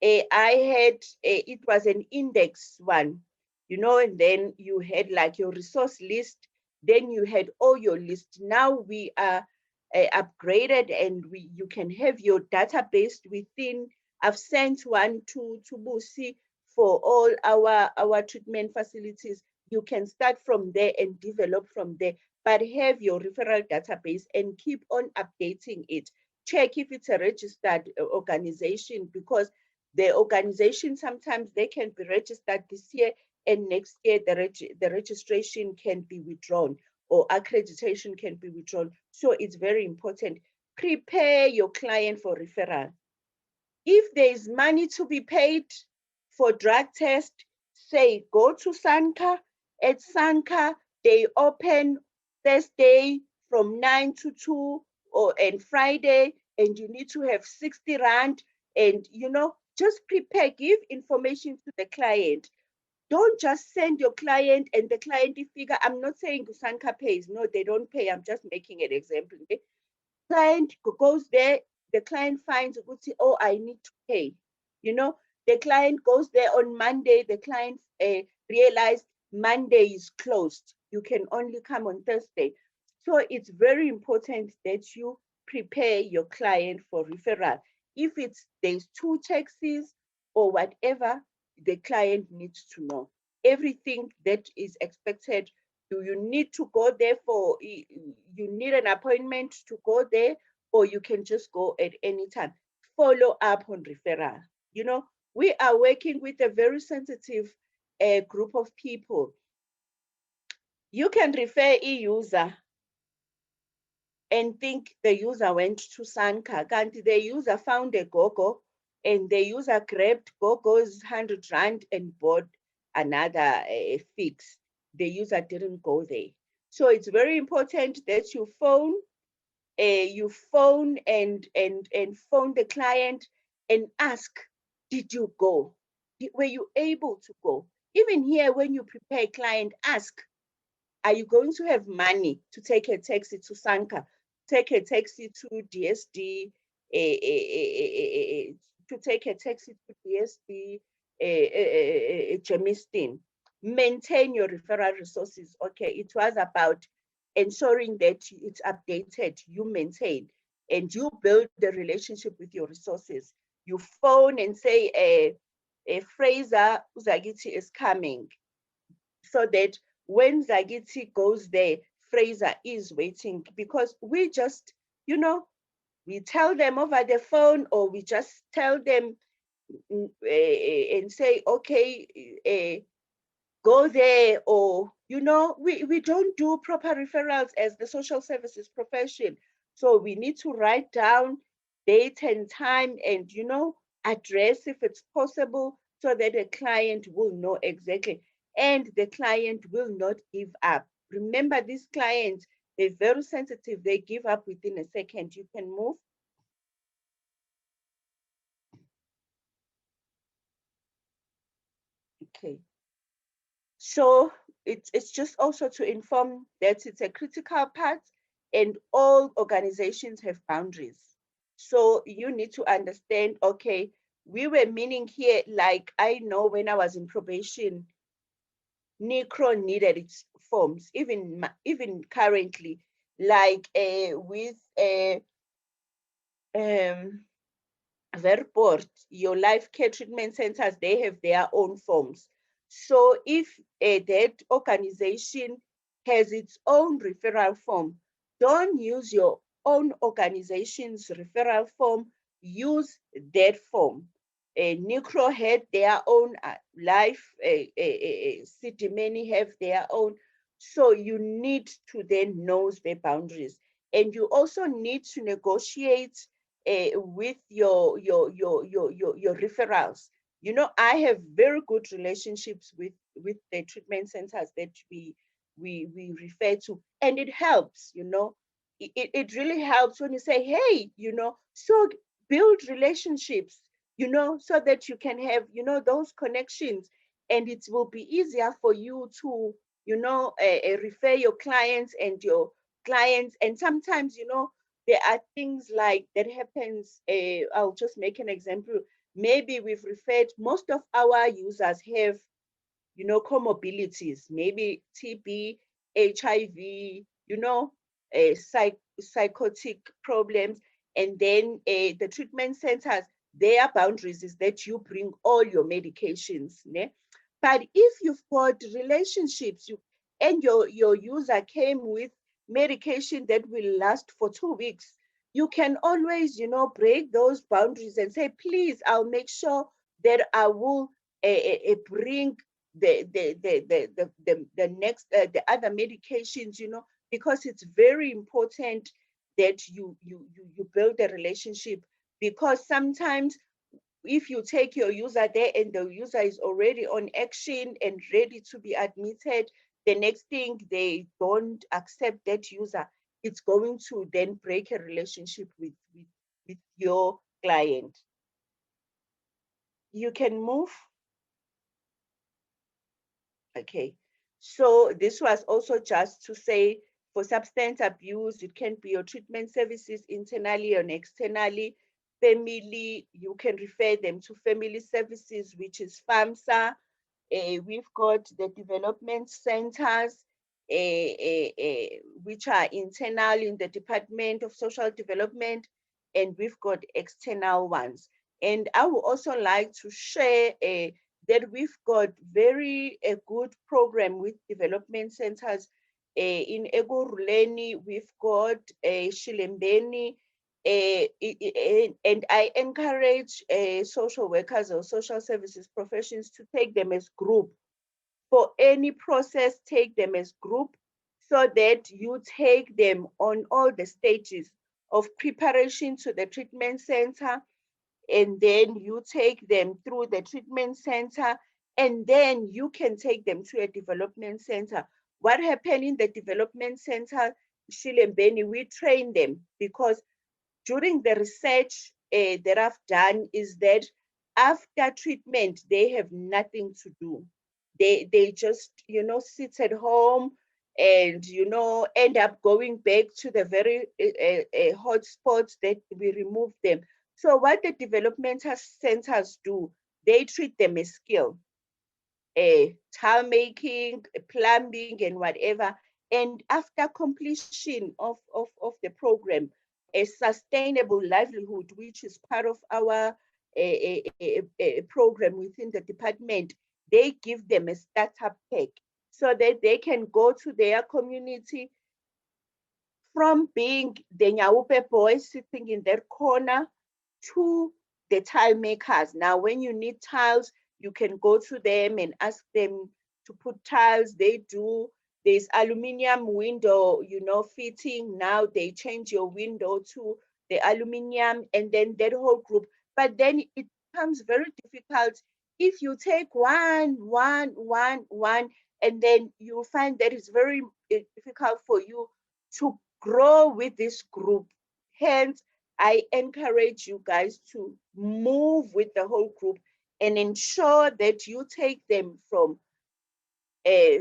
I had, it was an index one, you know, and then you had like your resource list, then you had all your list. Now we are upgraded, and you can have your database within. I've sent one to Busi for all our treatment facilities. You can start from there and develop from there, but have your referral database and keep on updating it. Check if it's a registered organization, because the organization, sometimes they can be registered this year, and next year the registration can be withdrawn, or accreditation can be withdrawn. So it's very important. Prepare your client for referral. If there is money to be paid for drug test, say go to Sanka. At Sanka, they open Thursday from 9 to 2, and Friday, and you need to have 60 Rand, and you know, just prepare, give information to the client. Don't just send your client and the client figure. I'm not saying Sanka pays. No, they don't pay. I'm just making an example. Okay? Client goes there, the client finds, oh, I need to pay. You know, the client goes there on Monday, the client realized Monday is closed. You can only come on Thursday. So it's very important that you prepare your client for referral. If there's 2 taxis or whatever, the client needs to know everything that is expected. Do you need to go there for, you need an appointment to go there, or you can just go at any time? Follow up on referral. You know, we are working with a very sensitive group of people. You can refer a user and think the user went to Sanka. Kanti the user found a gogo and the user grabbed gogo's 100 rand and bought another fix. The user didn't go there. So it's very important that you phone and phone the client and ask, did you go? Were you able to go? Even here, when you prepare a client, ask, are you going to have money to take a taxi to Sanka, take a taxi to DSD, to take a taxi to DSD, Germiston? Maintain your referral resources. Okay, it was about ensuring that it's updated, you maintain, and you build the relationship with your resources. You phone and say, Fraser Uzagiti is coming, so that when Zagiti goes there, Fraser is waiting, because we just, we tell them over the phone, or we just tell them and say, okay, go there, or, we don't do proper referrals as the social services profession. So we need to write down date and time and, address if it's possible, so that the client will know exactly, and the client will not give up. Remember, these clients, they're very sensitive. They give up within a second. You can move. Okay. So it's just also to inform that it's a critical part, and all organizations have boundaries. So you need to understand, okay, we were meaning here, like I know when I was in probation, NICRO needed its forms, even currently, like with Verport, your life care treatment centers, they have their own forms. So if that organization has its own referral form, don't use your own organization's referral form, use that form. NICRO had their own life, City Many have their own. So you need to then know the boundaries. And you also need to negotiate with your referrals. I have very good relationships with the treatment centers that we refer to, and it helps. It really helps when you say, hey, so build relationships, so that you can have those connections, and it will be easier for you to refer your clients and your clients. And sometimes there are things like that happens. I'll just make an example. Maybe we've referred, most of our users have, comorbidities, maybe TB, HIV, psychotic problems. And then the treatment centers, their boundaries is that you bring all your medications. Ne? But if you've got relationships, and your user came with medication that will last for 2 weeks, you can always, break those boundaries and say, please, I'll make sure that I will bring the next the other medications, because it's very important that you build a relationship. Because sometimes if you take your user there and the user is already on action and ready to be admitted, the next thing they don't accept that user, it's going to then break a relationship with your client. You can move. Okay, so this was also just to say, for substance abuse, it can be your treatment services internally and externally. Family, you can refer them to family services, which is FAMSA. We've got the development centers, which are internal in the Department of Social Development, and we've got external ones. And I would also like to share that we've got very good program with development centers. In Egoruleni, we've got Shilembeni, and I encourage social workers or social services professions to take them as group. For any process, take them as group. so that you take them on all the stages of preparation to the treatment center, and then you take them through the treatment center, and then you can take them to a development center. What happened in the development center, Shilembeni, we train them because during the research that I've done is that after treatment, they have nothing to do. They just, sit at home and, end up going back to the very hot spots that we remove them. So what the developmental centers do, they treat them as skill, tile making, plumbing, and whatever. And after completion of the program, a sustainable livelihood, which is part of our program within the department, they give them a startup pack so that they can go to their community from being the Nyaupe boys sitting in their corner to the tile makers. Now, when you need tiles, you can go to them and ask them to put tiles. They do. There's aluminum window, fitting. Now they change your window to the aluminum, and then that whole group. But then it becomes very difficult if you take one, and then you find that it's very difficult for you to grow with this group. Hence, I encourage you guys to move with the whole group and ensure that you take them from a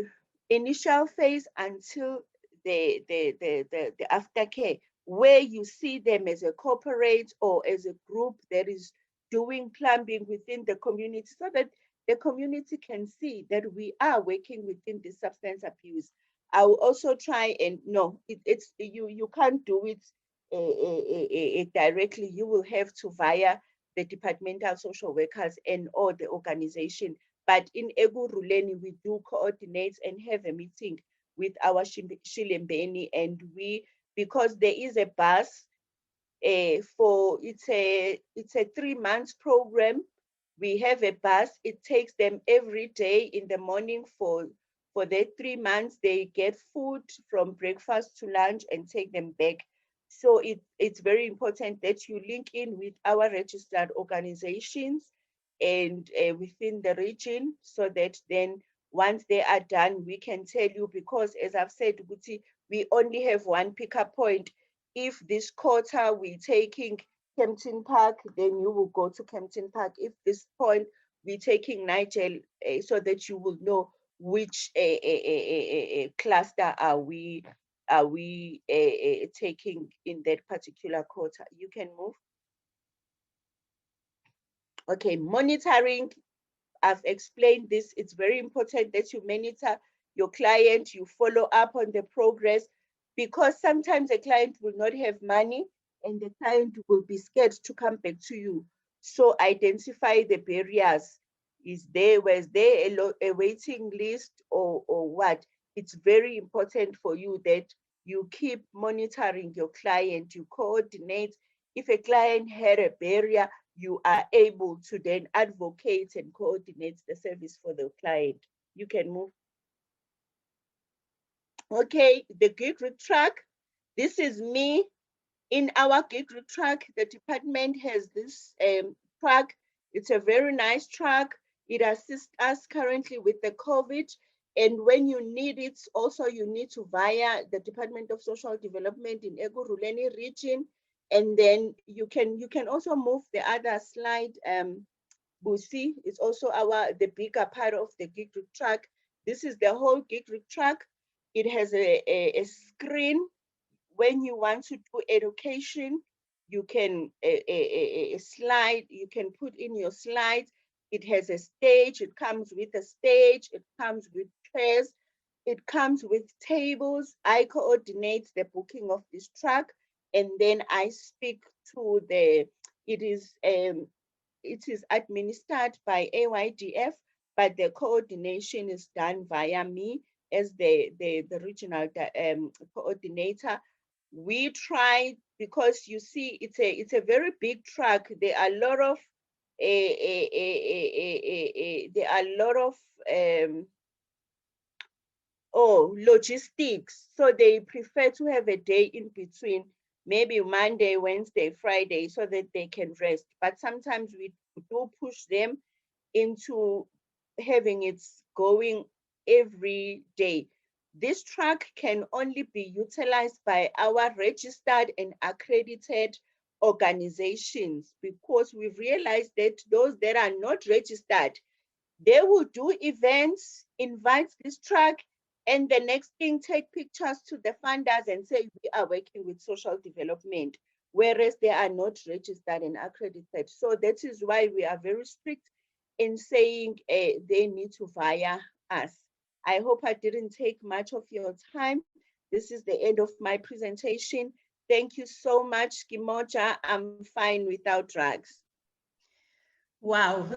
initial phase until the aftercare, where you see them as a corporate or as a group that is doing plumbing within the community, so that the community can see that we are working within the substance abuse. I will also try and it's you can't do it directly. You will have to via the departmental social workers and or the organization. But in Ekurhuleni, we do coordinate and have a meeting with our Shilembeni, and because there is a bus it's a 3 months program. We have a bus. It takes them every day in the morning for the 3 months. They get food from breakfast to lunch and take them back. So it's very important that you link in with our registered organizations and within the region, so that then once they are done, we can tell you, because as I've said, we only have one pickup point. If this quarter we're taking Kempton Park, then you will go to Kempton Park. If this point we're taking Nigel, so that you will know which cluster are we taking in that particular quarter. You can move. Okay, monitoring. I've explained this. It's very important that you monitor your client, you follow up on the progress, because sometimes a client will not have money and the client will be scared to come back to you. So identify the barriers. Was there a waiting list or what? It's very important for you that you keep monitoring your client, you coordinate. If a client had a barrier, you are able to then advocate and coordinate the service for the client. You can move. Okay, the gig track. This is me. In our gig track, the department has this track. It's a very nice track. It assists us currently with the COVID. And when you need it, also you need to via the Department of Social Development in Ekurhuleni region. And then you can also move the other slide. Busi is also the bigger part of the gig track. This is the whole gig track. It has a screen. When you want to do education, you can slide, you can put in your slides. It has a stage, it comes with a stage, it comes with chairs, it comes with tables. I coordinate the booking of this track, and then I speak to it is administered by AYDF, but the coordination is done via me as the regional coordinator. We try, because you see it's a very big track. There are a lot of or logistics. So they prefer to have a day in between, maybe Monday, Wednesday, Friday, so that they can rest. But sometimes we do push them into having it going every day. This truck can only be utilized by our registered and accredited organizations, because we've realized that those that are not registered, they will do events, invite this truck, and the next thing, take pictures to the funders and say, we are working with social development, whereas they are not registered and accredited. So that is why we are very strict in saying they need to via us. I hope I didn't take much of your time. This is the end of my presentation. Thank you so much, Kimoja. I'm fine without drugs. Wow.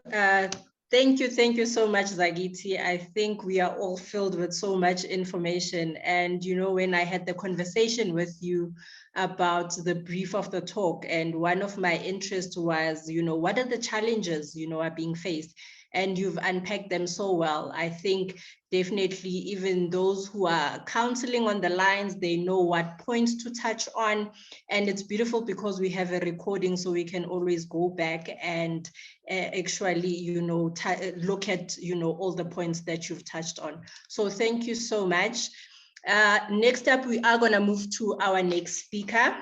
Thank you so much, Zagiti. I think we are all filled with so much information. And, you know, when I had the conversation with you about the brief of the talk, and one of my interests was, you know, what are the challenges, you know, are being faced? And you've unpacked them so well. I think definitely even those who are counseling on the lines, they know what points to touch on. And it's beautiful because we have a recording, so we can always go back and actually, you know, look at, you know, all the points that you've touched on. So thank you so much. Next up, we are going to move to our next speaker,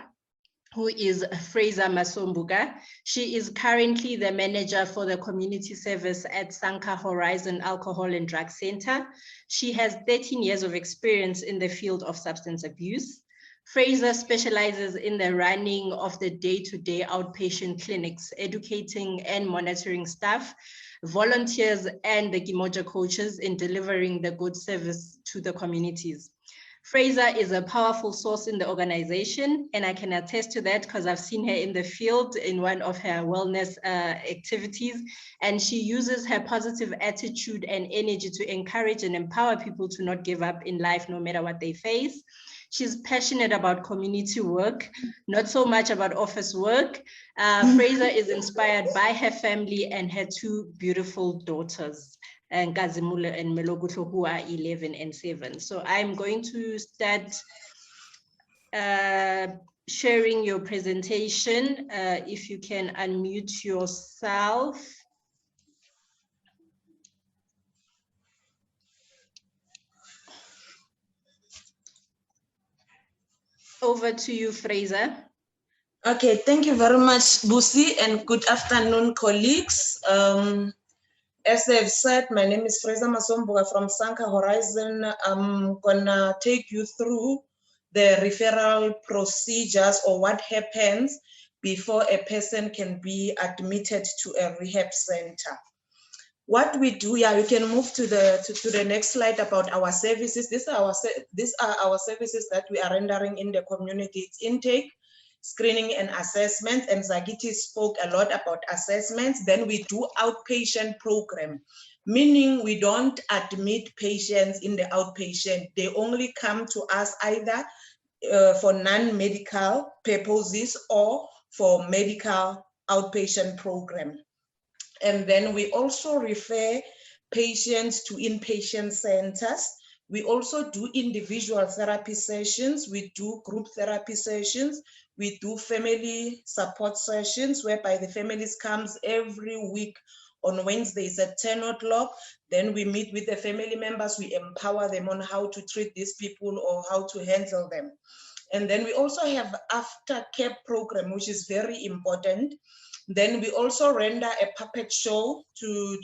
who is Fraser Masombuga. She is currently the manager for the community service at Sanka Horizon Alcohol and Drug Center. She has 13 years of experience in the field of substance abuse. Fraser specializes in the running of the day-to-day outpatient clinics, educating and monitoring staff, volunteers, and the Kimoja coaches in delivering the good service to the communities. Fraser is a powerful source in the organization, and I can attest to that because I've seen her in the field in one of her wellness activities, and she uses her positive attitude and energy to encourage and empower people to not give up in life no matter what they face. She's passionate about community work, not so much about office work. Fraser is inspired by her family and her two beautiful daughters, and Kazimula and Melogutlo, who are 11 and 7. So I'm going to start sharing your presentation. If you can unmute yourself. Over to you, Fraser. Okay, thank you very much, Busi, and good afternoon, colleagues. As they've said, my name is Fraser Masombuga from Sanka Horizon. I'm gonna take you through the referral procedures, or what happens before a person can be admitted to a rehab center. What we do, yeah, you can move to the next slide about our services. These are our services that we are rendering in the community. It's intake, screening, and assessment. And Zagiti spoke a lot about assessments. Then we do outpatient program, meaning we don't admit patients in the outpatient. They only come to us either for non-medical purposes or for medical outpatient program. And then we also refer patients to inpatient centers. We also do individual therapy sessions. We do group therapy sessions. We do family support sessions whereby the families comes every week on Wednesdays at 10 o'clock. Then we meet with the family members. We empower them on how to treat these people or how to handle them. And then we also have aftercare program, which is very important. Then we also render a puppet show to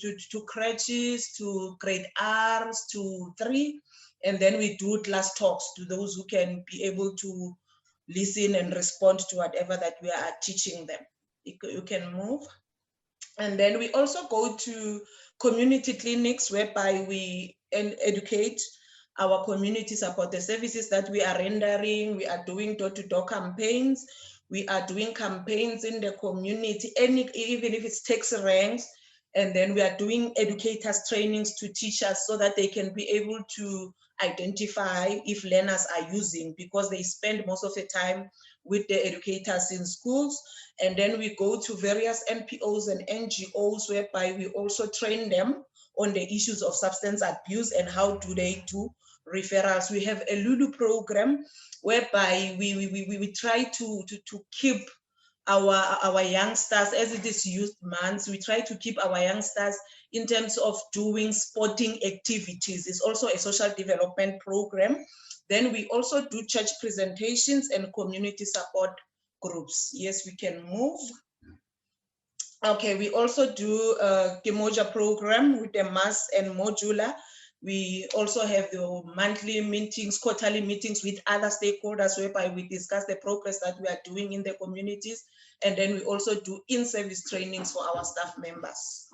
crutches, to grade R's, to 3. And then we do class talks to those who can be able to listen and respond to whatever that we are teaching them. You can move. And then we also go to community clinics whereby we educate our communities about the services that we are rendering. We are doing door-to-door campaigns. We are doing campaigns in the community, even if it's taxi ranks. And then we are doing educators trainings to teachers so that they can be able to identify if learners are using, because they spend most of the time with the educators in schools. And then we go to various NPOs and NGOs whereby we also train them on the issues of substance abuse and how do they do referrals. We have a Lulu program whereby we try to keep our youngsters, as it is youth months, we try to keep our youngsters in terms of doing sporting activities. It's also a social development program. Then we also do church presentations and community support groups. Yes, we can move. Okay, we also do a Kimoja program with the mass and modular. We also have the monthly meetings, quarterly meetings with other stakeholders whereby we discuss the progress that we are doing in the communities. And then we also do in-service trainings for our staff members.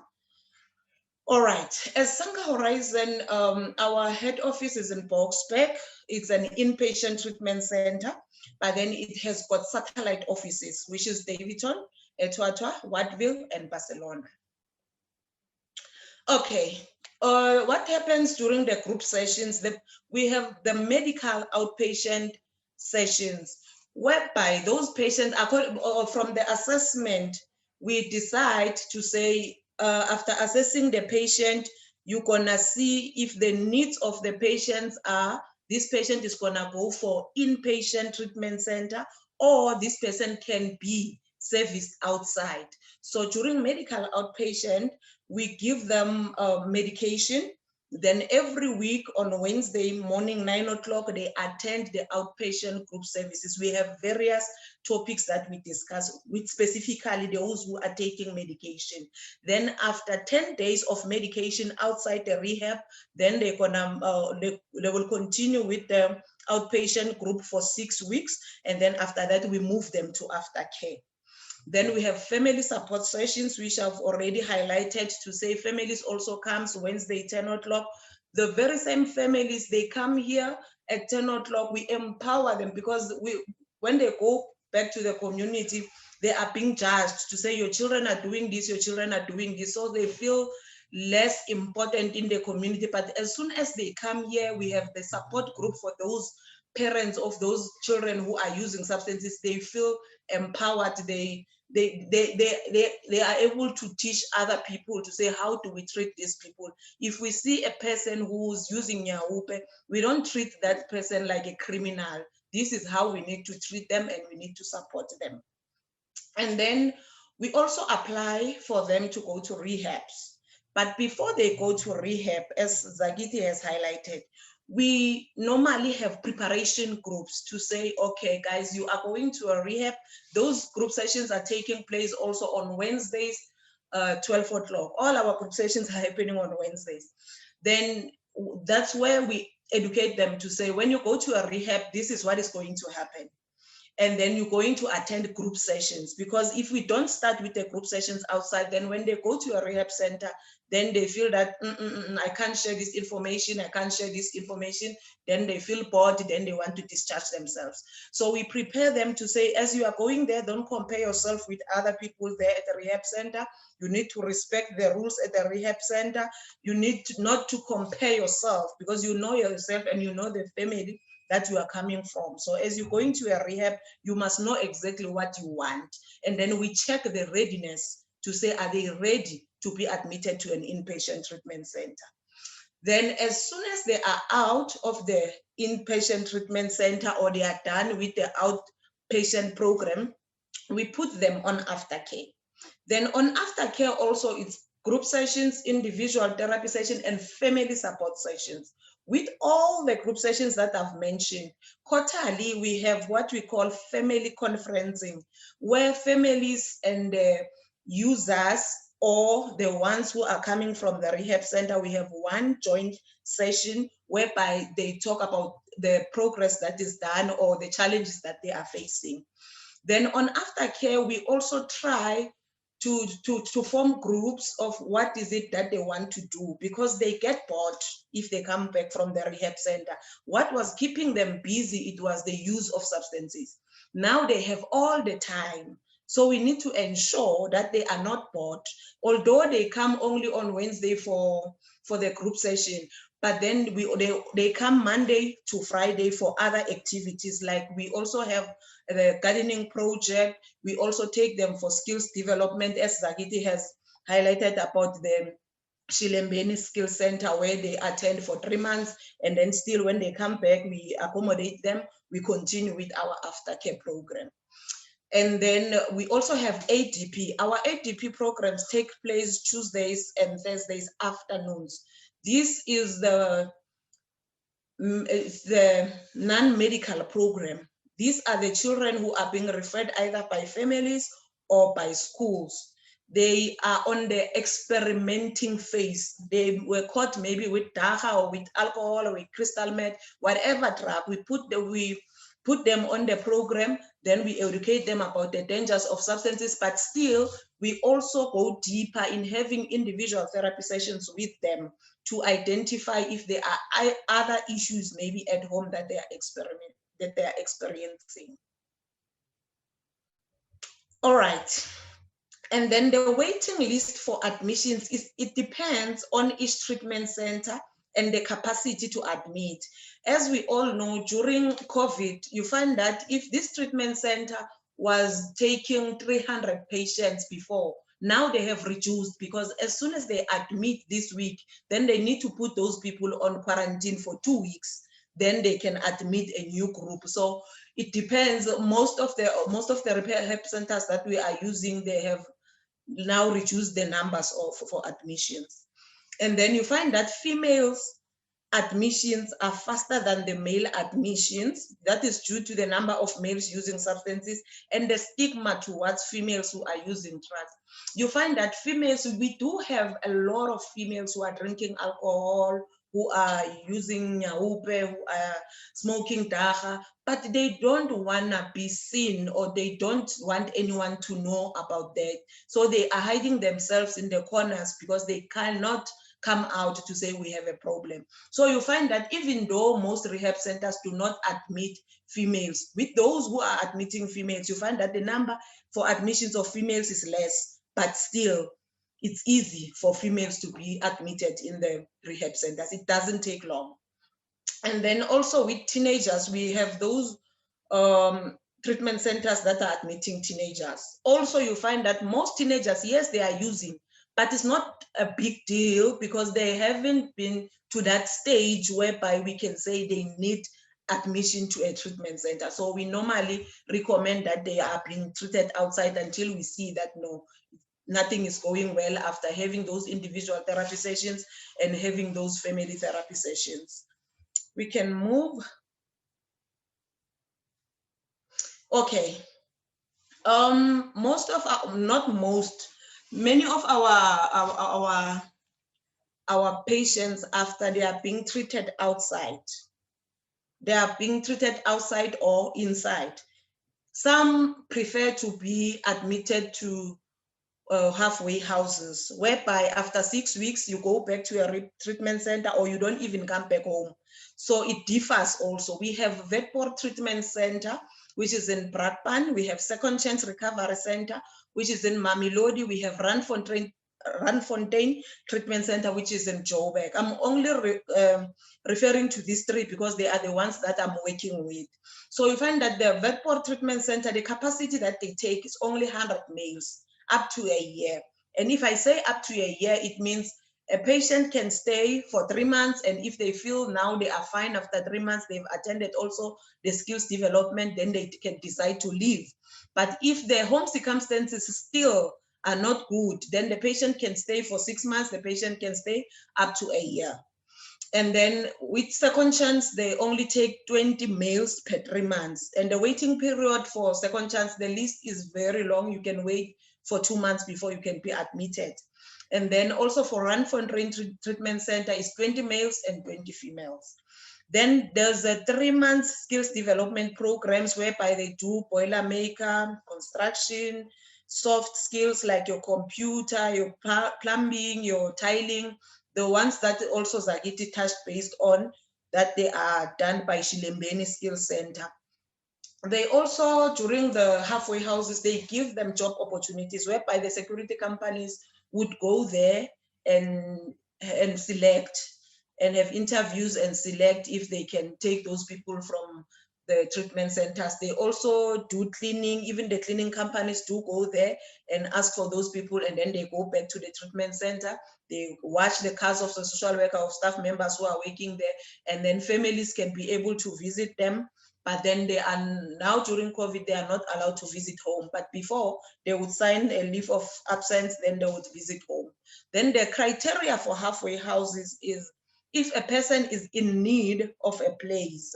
All right, as Sangha Horizon, our head office is in Boksburg. It's an inpatient treatment center, but then it has got satellite offices, which is Davidson, Eto'o, Watville, and Barcelona. Okay, what happens during the group sessions? We have the medical outpatient sessions, whereby those patients, from the assessment, we decide to say, after assessing the patient, you're gonna see if the needs of the patients are, this patient is gonna go for inpatient treatment center, or this person can be serviced outside. So during medical outpatient, we give them medication. Then every week on Wednesday morning, 9 o'clock, they attend the outpatient group services. We have various topics that we discuss with specifically those who are taking medication. Then after 10 days of medication outside the rehab, then they're gonna, they will continue with the outpatient group for 6 weeks. And then after that, we move them to aftercare. Then we have family support sessions, which I've already highlighted to say families also comes Wednesday, 10 o'clock. The very same families, they come here at 10 o'clock, we empower them because when they go back to the community, they are being judged to say your children are doing this, your children are doing this. So they feel less important in the community. But as soon as they come here, we have the support group for those parents of those children who are using substances. They feel empowered. They are able to teach other people to say, how do we treat these people? If we see a person who's using Nyahupe, we don't treat that person like a criminal. This is how we need to treat them, and we need to support them. And then we also apply for them to go to rehabs. But before they go to rehab, as Zagiti has highlighted, we normally have preparation groups to say, okay, guys, you are going to a rehab. Those group sessions are taking place also on Wednesdays, 12 o'clock. All our group sessions are happening on Wednesdays. Then that's where we educate them to say, when you go to a rehab, this is what is going to happen. And then you're going to attend group sessions, because if we don't start with the group sessions outside, then when they go to a rehab center, then they feel that I can't share this information, I can't share this information. Then they feel bored, then they want to discharge themselves. So we prepare them to say, as you are going there, don't compare yourself with other people there at the rehab center. You need to respect the rules at the rehab center. You need not to compare yourself, because you know yourself and you know the family that you are coming from. So as you're going to a rehab, you must know exactly what you want. And then we check the readiness to say, are they ready to be admitted to an inpatient treatment center? Then as soon as they are out of the inpatient treatment center, or they are done with the outpatient program, we put them on aftercare. Then on aftercare also, it's group sessions, individual therapy session, and family support sessions. With all the group sessions that I've mentioned, quarterly, we have what we call family conferencing, where families and the users, or the ones who are coming from the rehab center, we have one joint session whereby they talk about the progress that is done or the challenges that they are facing. Then on aftercare, we also try to form groups of what is it that they want to do, because they get bored if they come back from the rehab center. What was keeping them busy, it was the use of substances. Now they have all the time. So we need to ensure that they are not bored, although they come only on Wednesday for the group session, but then they come Monday to Friday for other activities. Like we also have the gardening project. We also take them for skills development, as Zagiti has highlighted about the Shilembeni Skill Center, where they attend for 3 months, and then still when they come back, we accommodate them, we continue with our aftercare program. And then we also have ADP. Our ADP programs take place Tuesdays and Thursdays afternoons. This is the non-medical program. These are the children who are being referred either by families or by schools. They are on the experimenting phase. They were caught maybe with dagga or with alcohol or with crystal meth, whatever drug. We put them on the program, then we educate them about the dangers of substances, but still we also go deeper in having individual therapy sessions with them to identify if there are other issues maybe at home that they are experiencing. All right. And then the waiting list for admissions it depends on each treatment center and the capacity to admit. As we all know, during COVID, you find that if this treatment center was taking 300 patients before, now they have reduced, because as soon as they admit this week, then they need to put those people on quarantine for 2 weeks. Then they can admit a new group. So it depends. Most of the rehab centers that we are using, they have now reduced the numbers for admissions. And then you find that females admissions are faster than the male admissions. That is due to the number of males using substances and the stigma towards females who are using drugs. You find that females, we do have a lot of females who are drinking alcohol, who are using nyaupe, who are smoking dagga, but they don't want to be seen, or they don't want anyone to know about that. So they are hiding themselves in the corners because they cannot come out to say we have a problem. So you find that even though most rehab centers do not admit females, with those who are admitting females, you find that the number for admissions of females is less, but still it's easy for females to be admitted in the rehab centers. It doesn't take long. And then also with teenagers, we have those treatment centers that are admitting teenagers. Also, you find that most teenagers, yes, they are using, but it's not a big deal because they haven't been to that stage whereby we can say they need admission to a treatment center. So we normally recommend that they are being treated outside until we see that no, nothing is going well after having those individual therapy sessions and having those family therapy sessions. We can move. Okay. Many of our patients, after they are being treated outside, they are being treated outside or inside. Some prefer to be admitted to halfway houses, whereby after 6 weeks, you go back to your treatment center or you don't even come back home. So it differs also. We have Vetport Treatment Center, which is in Brakpan. We have Second Chance Recovery Center, which is in Mamelodi. We have Randfontein Treatment Center, which is in Joburg. I'm only referring to these three because they are the ones that I'm working with. So you find that the Vetport Treatment Center, the capacity that they take is only 100 males up to a year. And if I say up to a year, it means a patient can stay for 3 months, and if they feel now they are fine after 3 months, they've attended also the skills development, then they can decide to leave. But if their home circumstances still are not good, then the patient can stay for 6 months, the patient can stay up to a year. And then with Second Chance, they only take 20 males per 3 months. And the waiting period for Second Chance, the list is very long. You can wait for 2 months before you can be admitted. And then also for Randfontein Treatment Center is 20 males and 20 females. Then there's a 3 month skills development programs whereby they do boiler maker, construction, soft skills like your computer, your plumbing, your tiling, the ones that also Zagiti touched based on, that they are done by Shilembeni Skills Center. They also, during the halfway houses, they give them job opportunities whereby the security companies would go there and select and have interviews and select if they can take those people from the treatment centers. They also do cleaning. Even the cleaning companies do go there and ask for those people, and then they go back to the treatment center. They watch the cars of the social worker or staff members who are working there, and then families can be able to visit them. But then they are now, during COVID, they are not allowed to visit home. But before, they would sign a leave of absence, then they would visit home. Then the criteria for halfway houses is if a person is in need of a place,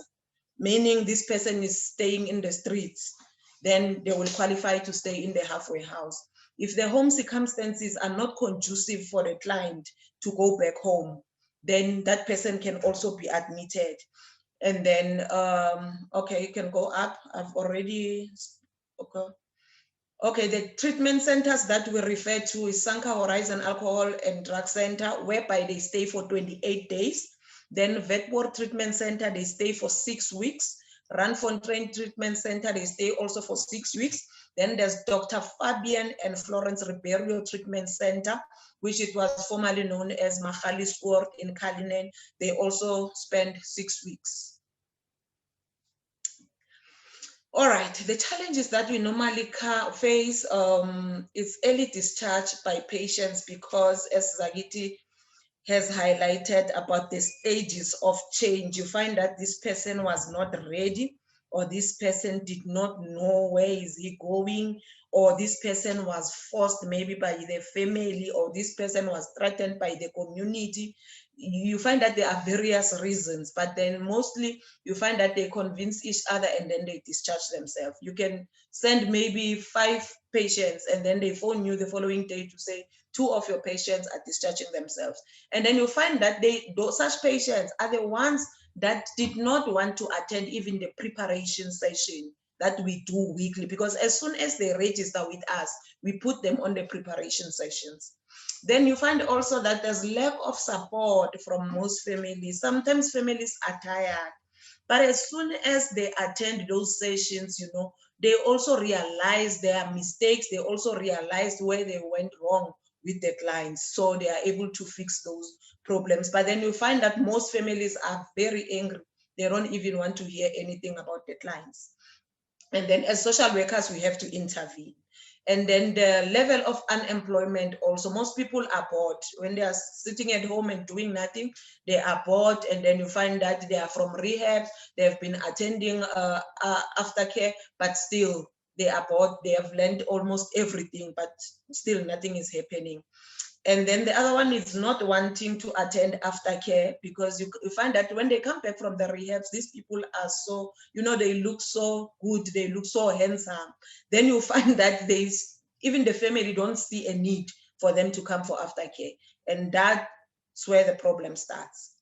meaning this person is staying in the streets, then they will qualify to stay in the halfway house. If the home circumstances are not conducive for the client to go back home, then that person can also be admitted. And then, okay, you can go up. I've already, okay. Okay, the treatment centers that we refer to is Sanka Horizon Alcohol and Drug Center, whereby they stay for 28 days. Then Vetport Treatment Center, they stay for 6 weeks. Ranfontein Treatment Center, they stay also for 6 weeks. Then there's Dr. Fabian and Florence Ribeiro Treatment Center, which it was formerly known as Magaliespoort in Kalinin. They also spend 6 weeks. All right, the challenges that we normally face is early discharge by patients, because as Zagiti has highlighted about the stages of change, you find that this person was not ready, or this person did not know where is he going, or this person was forced maybe by the family, or this person was threatened by the community. You find that there are various reasons, but then mostly you find that they convince each other and then they discharge themselves. You can send maybe 5 patients and then they phone you the following day to say 2 of your patients are discharging themselves. And then you find that such patients are the ones that did not want to attend even the preparation session that we do weekly, because as soon as they register with us, we put them on the preparation sessions. Then you find also that there's lack of support from most families. Sometimes families are tired, but as soon as they attend those sessions, you know, they also realize their mistakes. They also realize where they went wrong with the clients, so they are able to fix those problems. But then you find that most families are very angry. They don't even want to hear anything about the clients. And then as social workers, we have to intervene. And then the level of unemployment also, most people are bored. When they are sitting at home and doing nothing, they are bored. And then you find that they are from rehab, they have been attending aftercare, but still they are bored. They have learned almost everything, but still nothing is happening. And then the other one is not wanting to attend aftercare, because you find that when they come back from the rehabs, these people are so, you know, they look so good, they look so handsome. Then you find that even the family don't see a need for them to come for aftercare. And that's where the problem starts.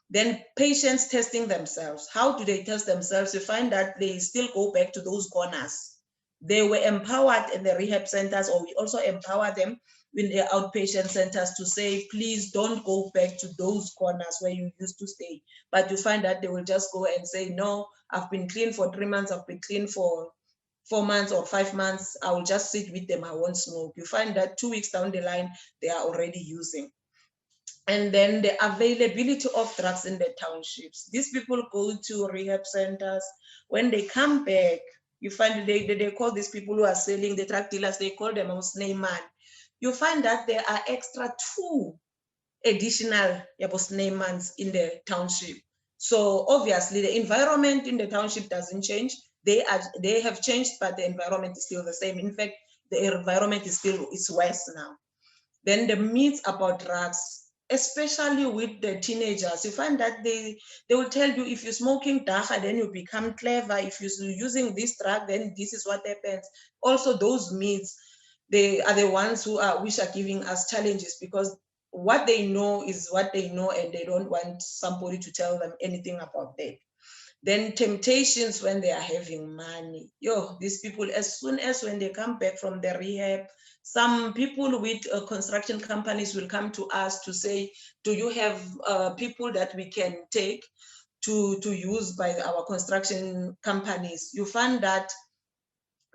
Then patients testing themselves. How do they test themselves? You find that they still go back to those corners. They were empowered in the rehab centers, or we also empower them in the outpatient centers to say, please don't go back to those corners where you used to stay. But you find that they will just go and say, no, I've been clean for 3 months, I've been clean for 4 months or 5 months, I will just sit with them, I won't smoke. You find that 2 weeks down the line, they are already using. And then the availability of drugs in the townships. These people go to rehab centers. When they come back, you find they call these people who are selling, the drug dealers, they call them snake man. You find that there are extra 2 additional snake mans in the township. So obviously the environment in the township doesn't change. They have changed, but the environment is still the same. In fact, the environment is worse now. Then the myths about drugs, especially with the teenagers, you find that they will tell you, if you're smoking dacha, then you become clever. If you're using this drug, then this is what happens. Also, those myths, they are the ones which are giving us challenges, because what they know is what they know, and they don't want somebody to tell them anything about that. Then temptations when they are having money. These people, as soon as when they come back from the rehab, some people with construction companies will come to us to say, do you have people that we can take to use by our construction companies? You find that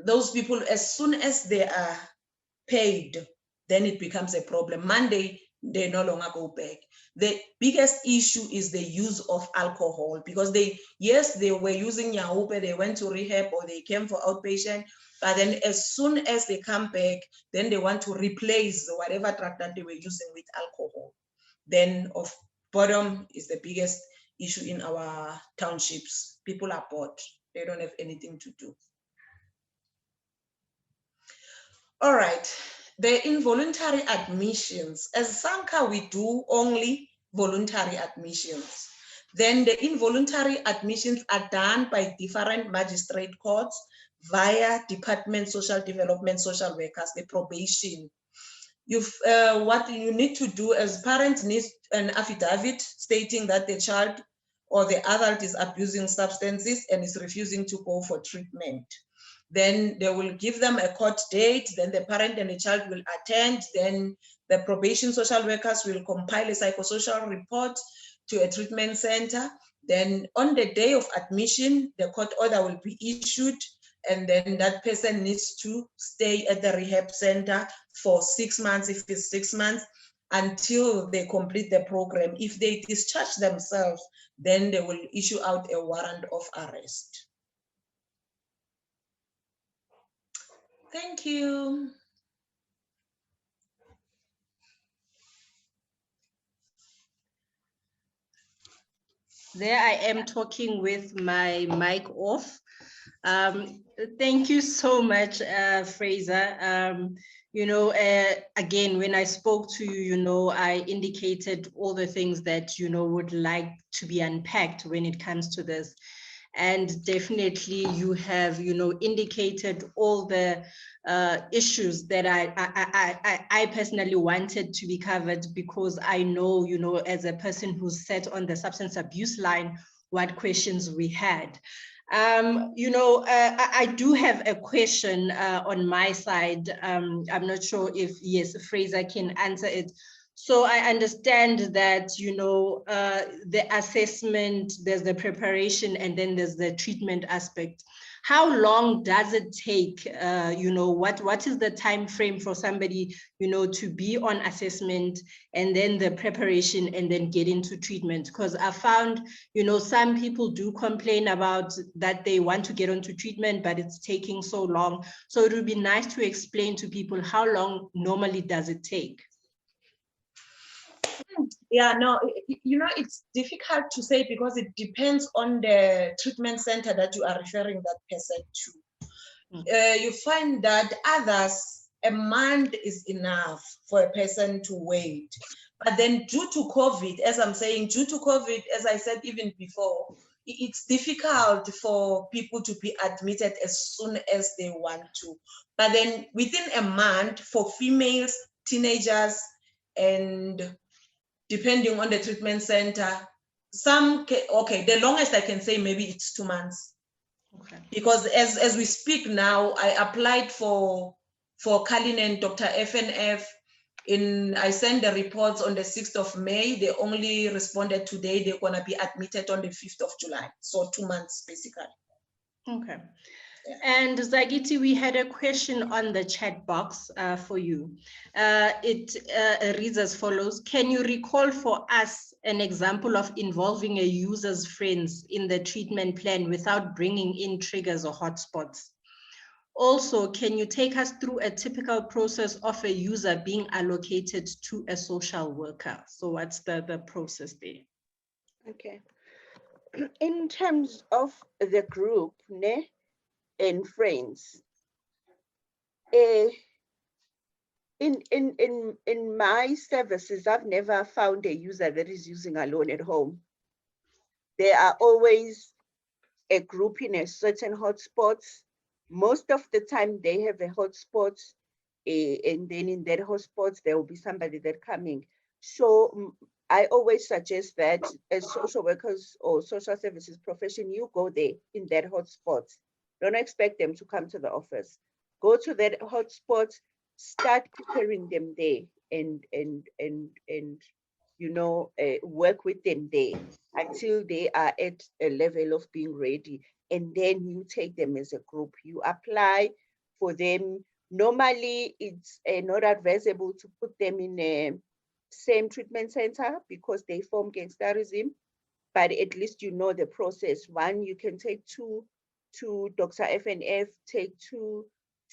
those people, as soon as they are paid, then it becomes a problem. Monday, they no longer go back. The biggest issue is the use of alcohol, because they were using Yahupe, they went to rehab or they came for outpatient, but then as soon as they come back, then they want to replace whatever drug that they were using with alcohol. Then of boredom is the biggest issue in our townships. People are bored, they don't have anything to do. All right, the involuntary admissions. As SANCA, we do only voluntary admissions. Then the involuntary admissions are done by different magistrate courts via Department Social Development, social workers, the probation. What you need to do as parents need an affidavit stating that the child or the adult is abusing substances and is refusing to go for treatment. Then they will give them a court date, then the parent and the child will attend, then the probation social workers will compile a psychosocial report to a treatment center. Then on the day of admission, the court order will be issued, and then that person needs to stay at the rehab center for 6 months, if it's 6 months, until they complete the program. If they discharge themselves, then they will issue out a warrant of arrest. Thank you. There I am talking with my mic off. Thank you so much, Fraser. Again, when I spoke to you, I indicated all the things that, would like to be unpacked when it comes to this. And definitely you have, indicated all the issues that I personally wanted to be covered, because I know, as a person who's sat on the substance abuse line, what questions we had. I do have a question on my side. I'm not sure if, yes, Fraser can answer it. So I understand that, the assessment, there's the preparation, and then there's the treatment aspect. How long does it take? What is the time frame for somebody, to be on assessment, and then the preparation, and then get into treatment? Because I found, some people do complain about that they want to get onto treatment, but it's taking so long. So it would be nice to explain to people how long normally does it take? Yeah, no, it's difficult to say, because it depends on the treatment center that you are referring that person to. You find that others, a month is enough for a person to wait. But then due to COVID, as I'm saying, due to COVID, as I said even before, it's difficult for people to be admitted as soon as they want to. But then within a month, for females, teenagers, and depending on the treatment center, the longest I can say maybe it's 2 months. Okay. Because as we speak now, I applied for Kalinin, Dr. FNF. I sent the reports on the 6th of May. They only responded today. They're gonna be admitted on the 5th of July. So 2 months basically. Okay. And Zagiti, we had a question on the chat box for you. It reads as follows: can you recall for us an example of involving a user's friends in the treatment plan without bringing in triggers or hotspots? Also, can you take us through a typical process of a user being allocated to a social worker? So what's the process there? Okay. In terms of the group, and friends, in my services, I've never found a user that is using alone at home. There are always a group in a certain hotspots. Most of the time they have a hotspot, and then in that hotspot, there will be somebody that coming. So I always suggest that as social workers or social services profession, you go there in that hotspot. Don't expect them to come to the office. Go to that hotspot, start preparing them there, and work with them there until they are at a level of being ready. And then you take them as a group. You apply for them. Normally, it's not advisable to put them in same treatment center because they form gangsterism, but at least you know the process. One, you can take two to Dr. FNF, take two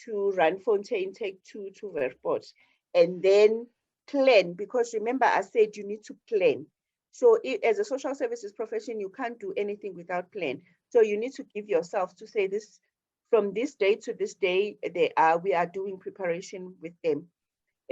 to Randfontein, take two to Verport, and then plan, because remember I said you need to plan. So as a social services profession, you can't do anything without plan. So you need to give yourself to say this, from this day to this day, we are doing preparation with them.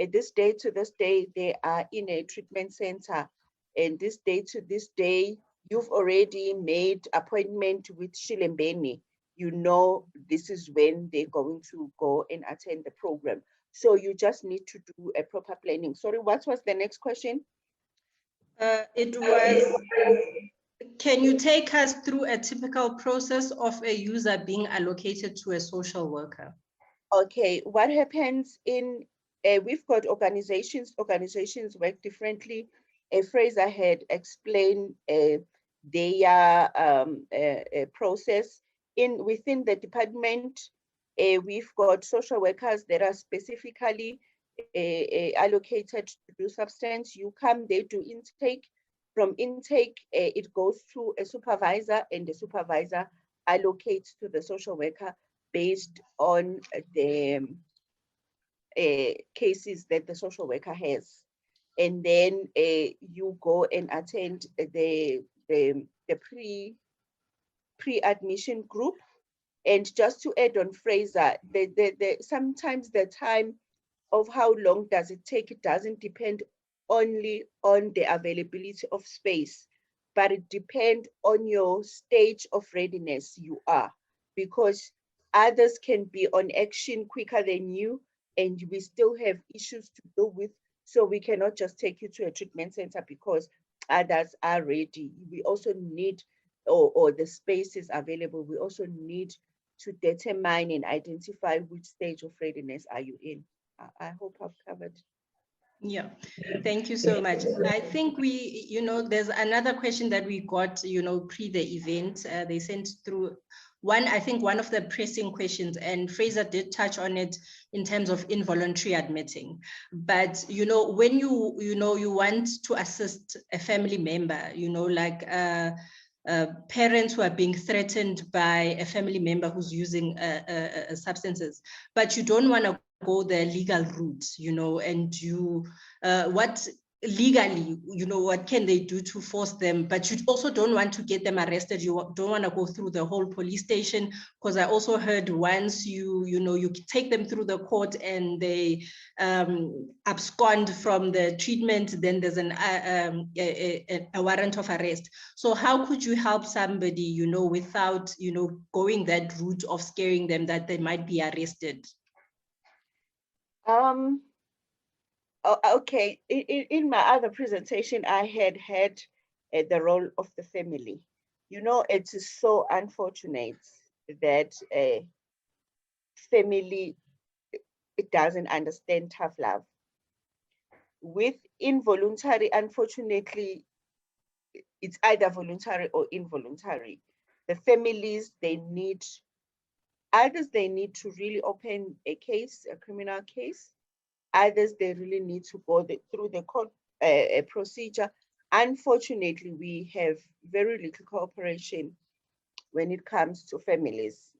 At this day to this day, they are in a treatment center. And this day to this day, you've already made appointment with Shilembeni. You know this is when they're going to go and attend the program. So you just need to do a proper planning. Sorry, what was the next question? It was, can you take us through a typical process of a user being allocated to a social worker? Okay, what happens in, we've got organizations work differently. Fraser had explained their process. Within the department, we've got social workers that are specifically allocated to do substance. You come, they do intake. From intake, it goes to a supervisor, and the supervisor allocates to the social worker based on the cases that the social worker has. And then you go and attend the pre-admission group. And just to add on Fraser, sometimes the time of how long does it take, it doesn't depend only on the availability of space, but it depends on your stage of readiness you are, because others can be on action quicker than you, and we still have issues to deal with. So we cannot just take you to a treatment center because others are ready. We also need, or the space is available, we also need to determine and identify which stage of readiness are you in. I hope I've covered. Yeah, thank you so much. I think there's another question that we got, pre the event. They sent through one, I think one of the pressing questions, and Fraser did touch on it in terms of involuntary admitting. But, when you want to assist a family member, like parents who are being threatened by a family member who's using substances, but you don't want to go the legal route, and you, what legally, what can they do to force them? But you also don't want to get them arrested. You don't want to go through the whole police station, because I also heard once you take them through the court and they abscond from the treatment, then there's a warrant of arrest. So how could you help somebody, without, going that route of scaring them that they might be arrested? Okay, in my other presentation, I had the role of the family. It is so unfortunate that family, it doesn't understand tough love. With involuntary, unfortunately, it's either voluntary or involuntary. The families, others they need to really open a case, a criminal case. Others, they really need to go through the court procedure. Unfortunately, we have very little cooperation when it comes to families,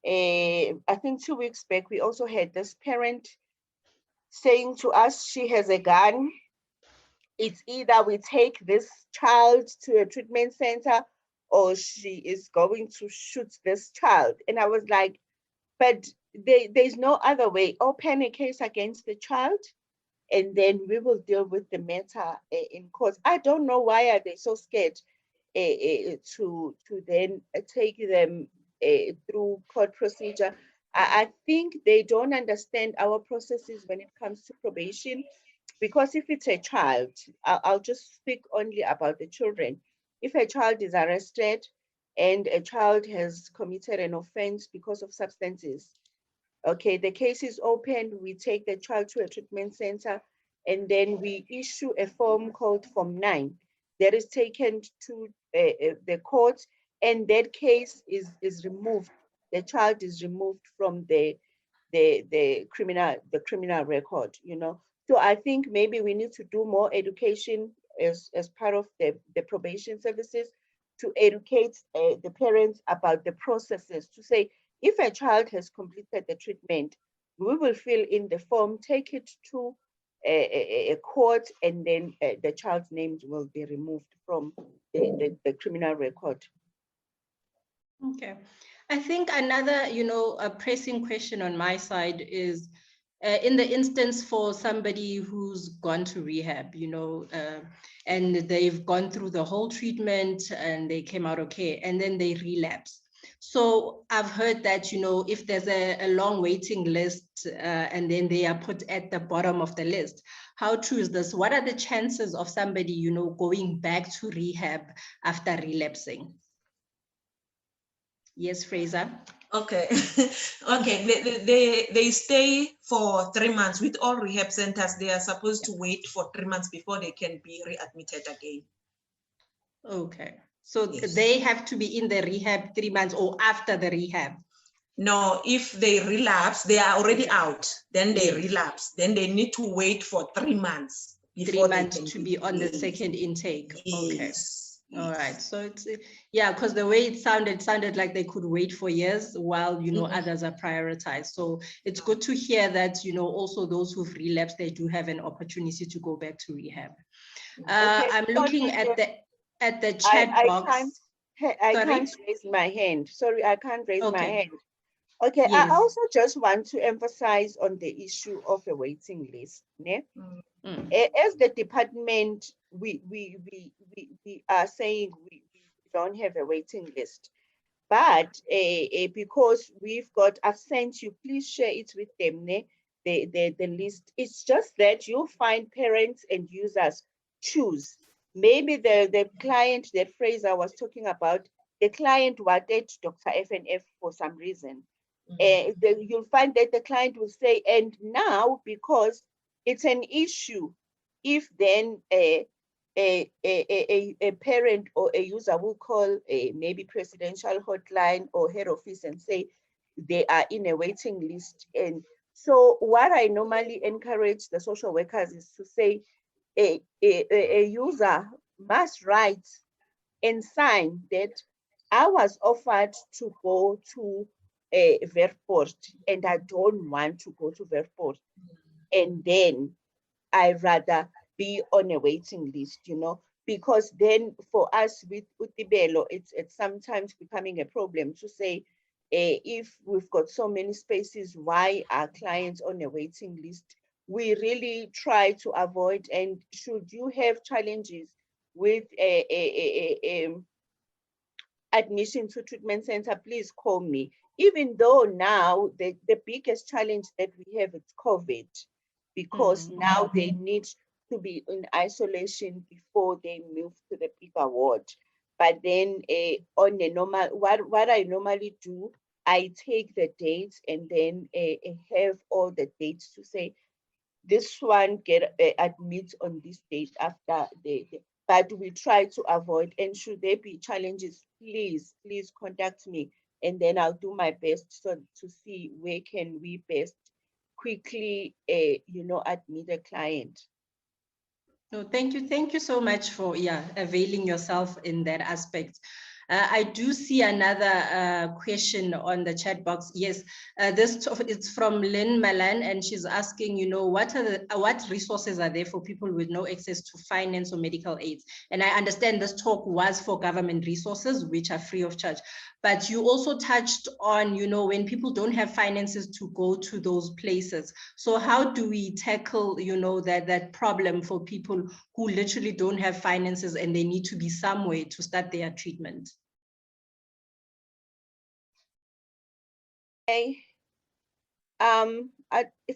I think 2 weeks back, we also had this parent saying to us, she has a gun. It's either we take this child to a treatment center or she is going to shoot this child. And I was like, but there's no other way. Open a case against the child, and then we will deal with the matter in court. I don't know why are they so scared to then take them through court procedure. I think they don't understand our processes when it comes to probation, because if it's a child, I'll just speak only about the children. If a child is arrested and a child has committed an offense because of substances, okay, the case is opened, we take the child to a treatment center, and then we issue a form called Form 9 that is taken to the court, and that case is removed. The child is removed from the criminal record, So I think maybe we need to do more education as part of the probation services to educate the parents about the processes, to say, if a child has completed the treatment, we will fill in the form, take it to a court, and then the child's names will be removed from the criminal record. Okay. I think another, a pressing question on my side is, in the instance for somebody who's gone to rehab, and they've gone through the whole treatment and they came out okay, and then they relapse. So I've heard that, if there's a long waiting list and then they are put at the bottom of the list, how true is this? What are the chances of somebody, going back to rehab after relapsing? Yes, Fraser. Okay. Okay. They stay for 3 months. With all rehab centers, they are supposed to wait for 3 months before they can be readmitted again. Okay. So Yes. they have to be in the rehab 3 months or after the rehab? No, if they relapse, they are already out. Then they Yes. relapse. Then they need to wait for 3 months. 3 months to be on the second intake. Okay. Yes. All right. So it's, yeah, because the way it sounded like they could wait for years while, others are prioritized. So it's good to hear that, also those who've relapsed, they do have an opportunity to go back to rehab. Okay. I'm looking at the chat box. I can't raise my hand. Sorry, I can't raise my Okay. hand. Okay, Yes. I also just want to emphasize on the issue of a waiting list. Ne? As the department, we are saying we don't have a waiting list, but because we've got, I've sent you, please share it with them, ne? The list. It's just that you'll find parents and users choose. Maybe the client that Fraser was talking about, the client wanted Dr. FNF for some reason. You'll find that the client will say, and now because it's an issue, if then a parent or a user will call a maybe presidential hotline or head office and say they are in a waiting list. And so what I normally encourage the social workers is to say a user must write and sign that I was offered to go to a Verport and I don't want to go to Verport. And then I rather be on a waiting list, because then for us with Utibelo, it's sometimes becoming a problem to say, if we've got so many spaces, why are clients on a waiting list? We really try to avoid, and should you have challenges with admission to treatment center, please call me. Even though now the biggest challenge that we have is COVID, because now they need to be in isolation before they move to the bigger ward. But then on a normal, what I normally do, I take the dates and then have all the dates to say, this one get admit on this date after but we try to avoid, and should there be challenges, please contact me, and then I'll do my best to see where can we best quickly admit a client. No, thank you so much for availing yourself in that aspect. I do see another question on the chat box. Yes, it's from Lynn Malan, and she's asking, what resources are there for people with no access to finance or medical aids? And I understand this talk was for government resources, which are free of charge. But you also touched on, when people don't have finances to go to those places. So how do we tackle, that problem for people who literally don't have finances and they need to be somewhere to start their treatment? Okay.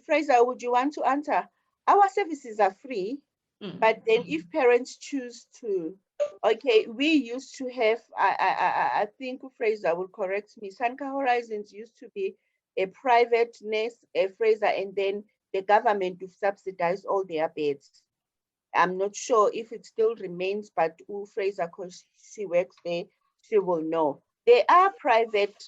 Fraser, would you want to answer? Our services are free, but then if parents choose to, okay, we used to have, I think Fraser will correct me, Sanka Horizons used to be a private nurse, Fraser, and then the government to subsidize all their beds. I'm not sure if it still remains, but Fraser, because she works there, she will know. They are private,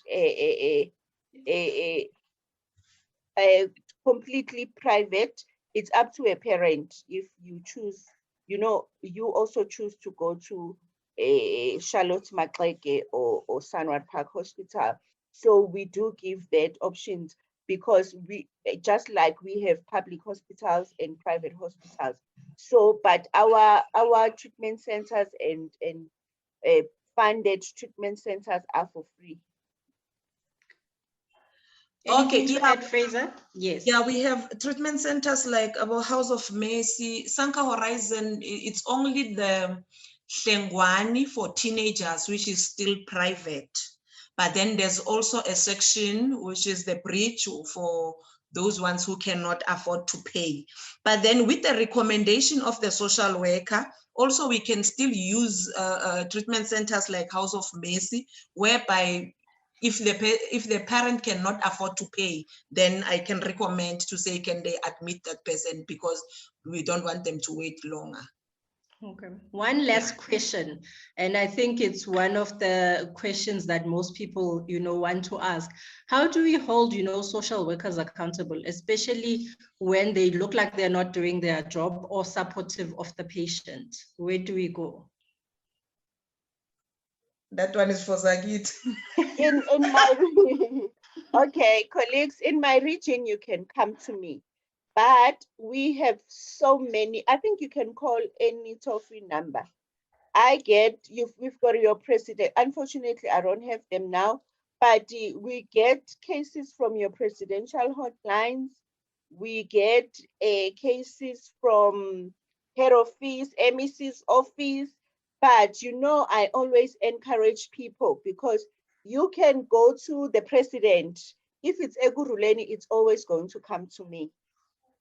completely private, it's up to a parent if you choose, you know, you also choose to go to a Charlotte Maxeke or Sanwar Park Hospital. So we do give that options because we, just like we have public hospitals and private hospitals. So, but our treatment centers and funded treatment centers are for free. Anything Okay, to add, Fraser? Yes. Yeah, we have treatment centers like our House of Mercy, Sanka Horizon. It's only the Hlengwani for teenagers, which is still private. But then there's also a section, which is the bridge for those ones who cannot afford to pay. But then with the recommendation of the social worker, also we can still use treatment centers like House of Mercy, whereby if the parent cannot afford to pay, then I can recommend to say, can they admit that person, because we don't want them to wait longer. Okay. One last question, and I think it's one of the questions that most people, want to ask. How do we hold, social workers accountable, especially when they look like they're not doing their job or supportive of the patient? Where do we go? That one is for Zagit. In my okay, colleagues, in my region, you can come to me. But we have so many. I think you can call any toll-free number. We've got your president. Unfortunately, I don't have them now, but we get cases from your presidential hotlines. We get cases from head office, MEC's office. But I always encourage people, because you can go to the president. If it's Eguruleni, it's always going to come to me.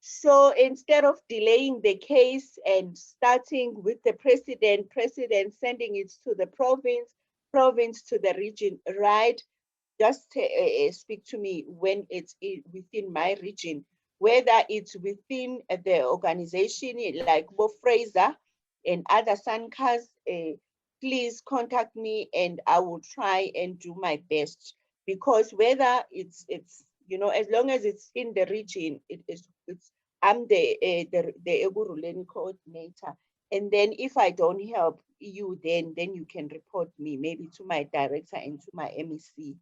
So instead of delaying the case and starting with the president sending it to the province to the region, right? Just speak to me when it's within my region, whether it's within the organization like Bo Fraser and other SANCAs. Please contact me and I will try and do my best, because whether it's as long as it's in the region, I'm the Eguruleni coordinator. And then if I don't help you, then you can report me maybe to my director and to my MEC.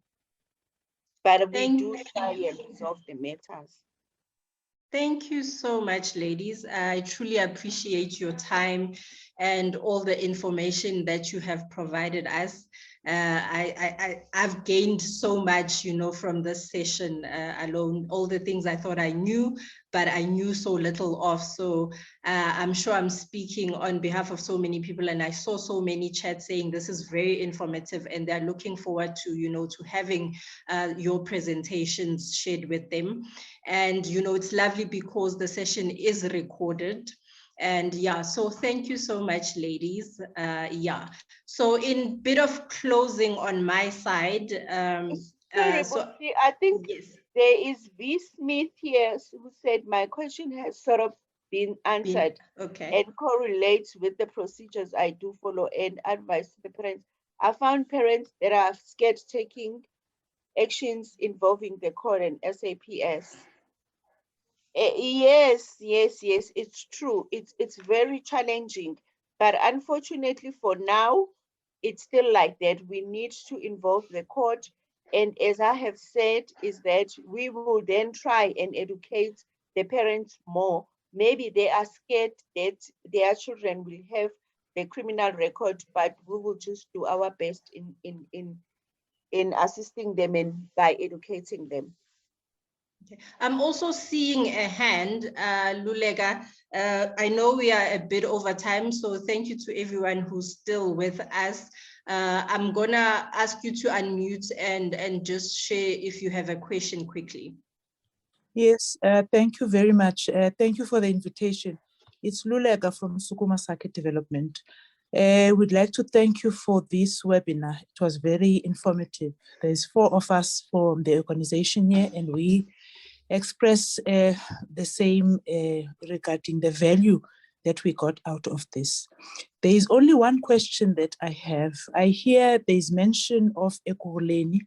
But we do try and resolve the matters. Thank you so much, ladies. I truly appreciate your time and all the information that you have provided us. I've gained so much, from this session alone, all the things I thought I knew, but I knew so little of. So I'm sure I'm speaking on behalf of so many people, and I saw so many chats saying this is very informative, and they're looking forward to, to having your presentations shared with them. And, it's lovely because the session is recorded. And yeah, so thank you so much, ladies. Yeah, so in bit of closing on my side. Sorry, I think yes, there is V. Smith here who said my question has sort of been answered. Okay. And correlates with the procedures I do follow and advice to the parents. I found parents that are scared taking actions involving the court and SAPS. Yes, it's true. It's very challenging, but unfortunately for now, it's still like that. We need to involve the court. And as I have said, is that we will then try and educate the parents more. Maybe they are scared that their children will have the criminal record, but we will just do our best in assisting them and by educating them. Okay. I'm also seeing a hand, Lulega. I know we are a bit over time, so thank you to everyone who's still with us. I'm gonna ask you to unmute and just share if you have a question quickly. Yes, thank you very much. Thank you for the invitation. It's Lulega from Sukuma Circuit Development. We'd like to thank you for this webinar. It was very informative. There's 4 of us from the organization here, and we express the same regarding the value that we got out of this. There is only one question that I have. I hear there's mention of Ekurhuleni,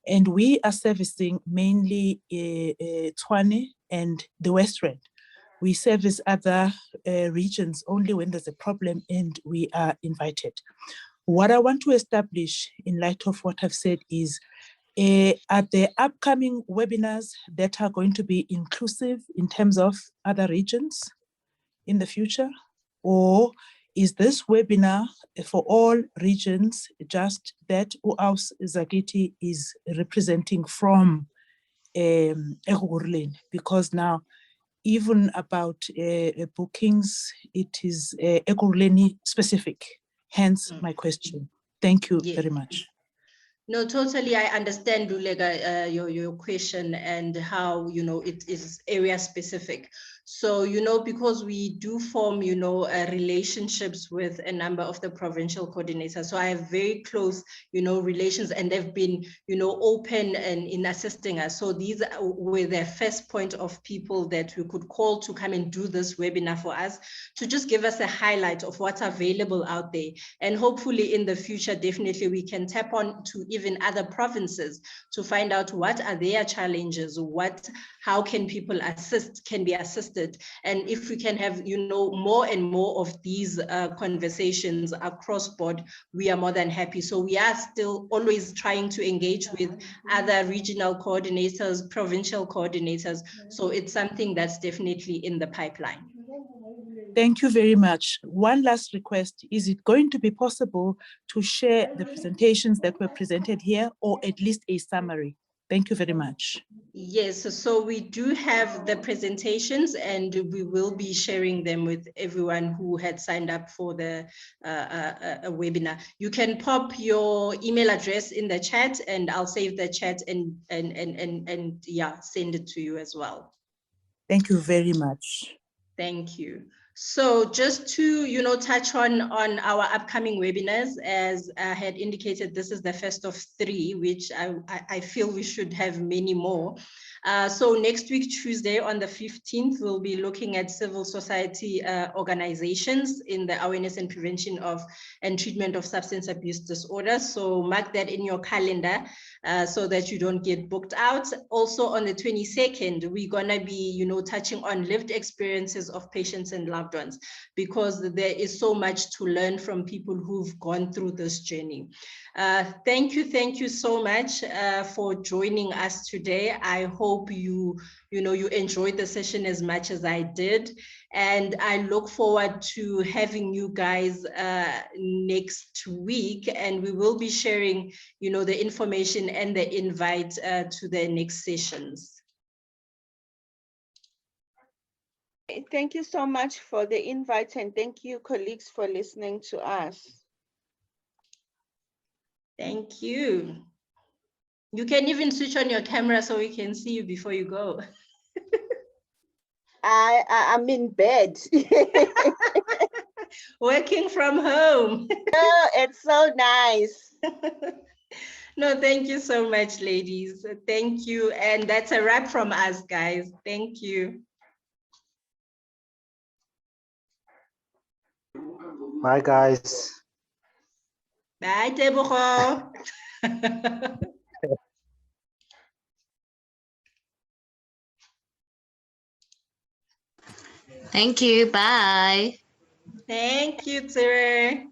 and we are servicing mainly Tshwane and the West Rand. We service other regions only when there's a problem and we are invited. What I want to establish in light of what I've said is, are the upcoming webinars that are going to be inclusive in terms of other regions in the future? Or is this webinar for all regions, just that UAUS Zagiti is representing from Ekurhuleni? Because now, even about bookings, it is Ekurhuleni specific, hence my question. Thank you very much. No, totally. I understand, Lulega, your question and how, it is area specific. So, because we do form, relationships with a number of the provincial coordinators. So I have very close, relations, and they've been, open and in assisting us. So these were the first point of people that we could call to come and do this webinar for us, to just give us a highlight of what's available out there. And hopefully in the future, definitely we can tap on to even other provinces to find out what are their challenges, how can people can be assisted. And if we can have, more and more of these conversations across board, we are more than happy. So we are still always trying to engage with other regional coordinators, provincial coordinators. So it's something that's definitely in the pipeline. Thank you very much. One last request. Is it going to be possible to share the presentations that were presented here, or at least a summary? Thank you very much. Yes, so we do have the presentations, and we will be sharing them with everyone who had signed up for the webinar. You can pop your email address in the chat, and I'll save the chat and yeah, send it to you as well. Thank you very much. Thank you. So just to, touch on our upcoming webinars, as I had indicated, this is the first of 3, which I feel we should have many more. So next week, Tuesday, on the 15th, we'll be looking at civil society organizations in the awareness and prevention of and treatment of substance abuse disorders. So mark that in your calendar so that you don't get booked out. Also on the 22nd, we're gonna be, touching on lived experiences of patients and loved ones, because there is so much to learn from people who've gone through this journey. Thank you so much for joining us today. I hope you enjoyed the session as much as I did, and I look forward to having you guys next week, and we will be sharing the information and the invite to the next sessions. Thank you so much for the invite, and thank you, colleagues, for listening to us. Thank you. You can even switch on your camera so we can see you before you go. I'm in bed. Working from home. Oh, it's so nice. No, thank you so much, ladies. Thank you. And that's a wrap from us, guys. Thank you. Bye, guys. Bye, Tebogo. Thank you. Bye. Thank you, Tere.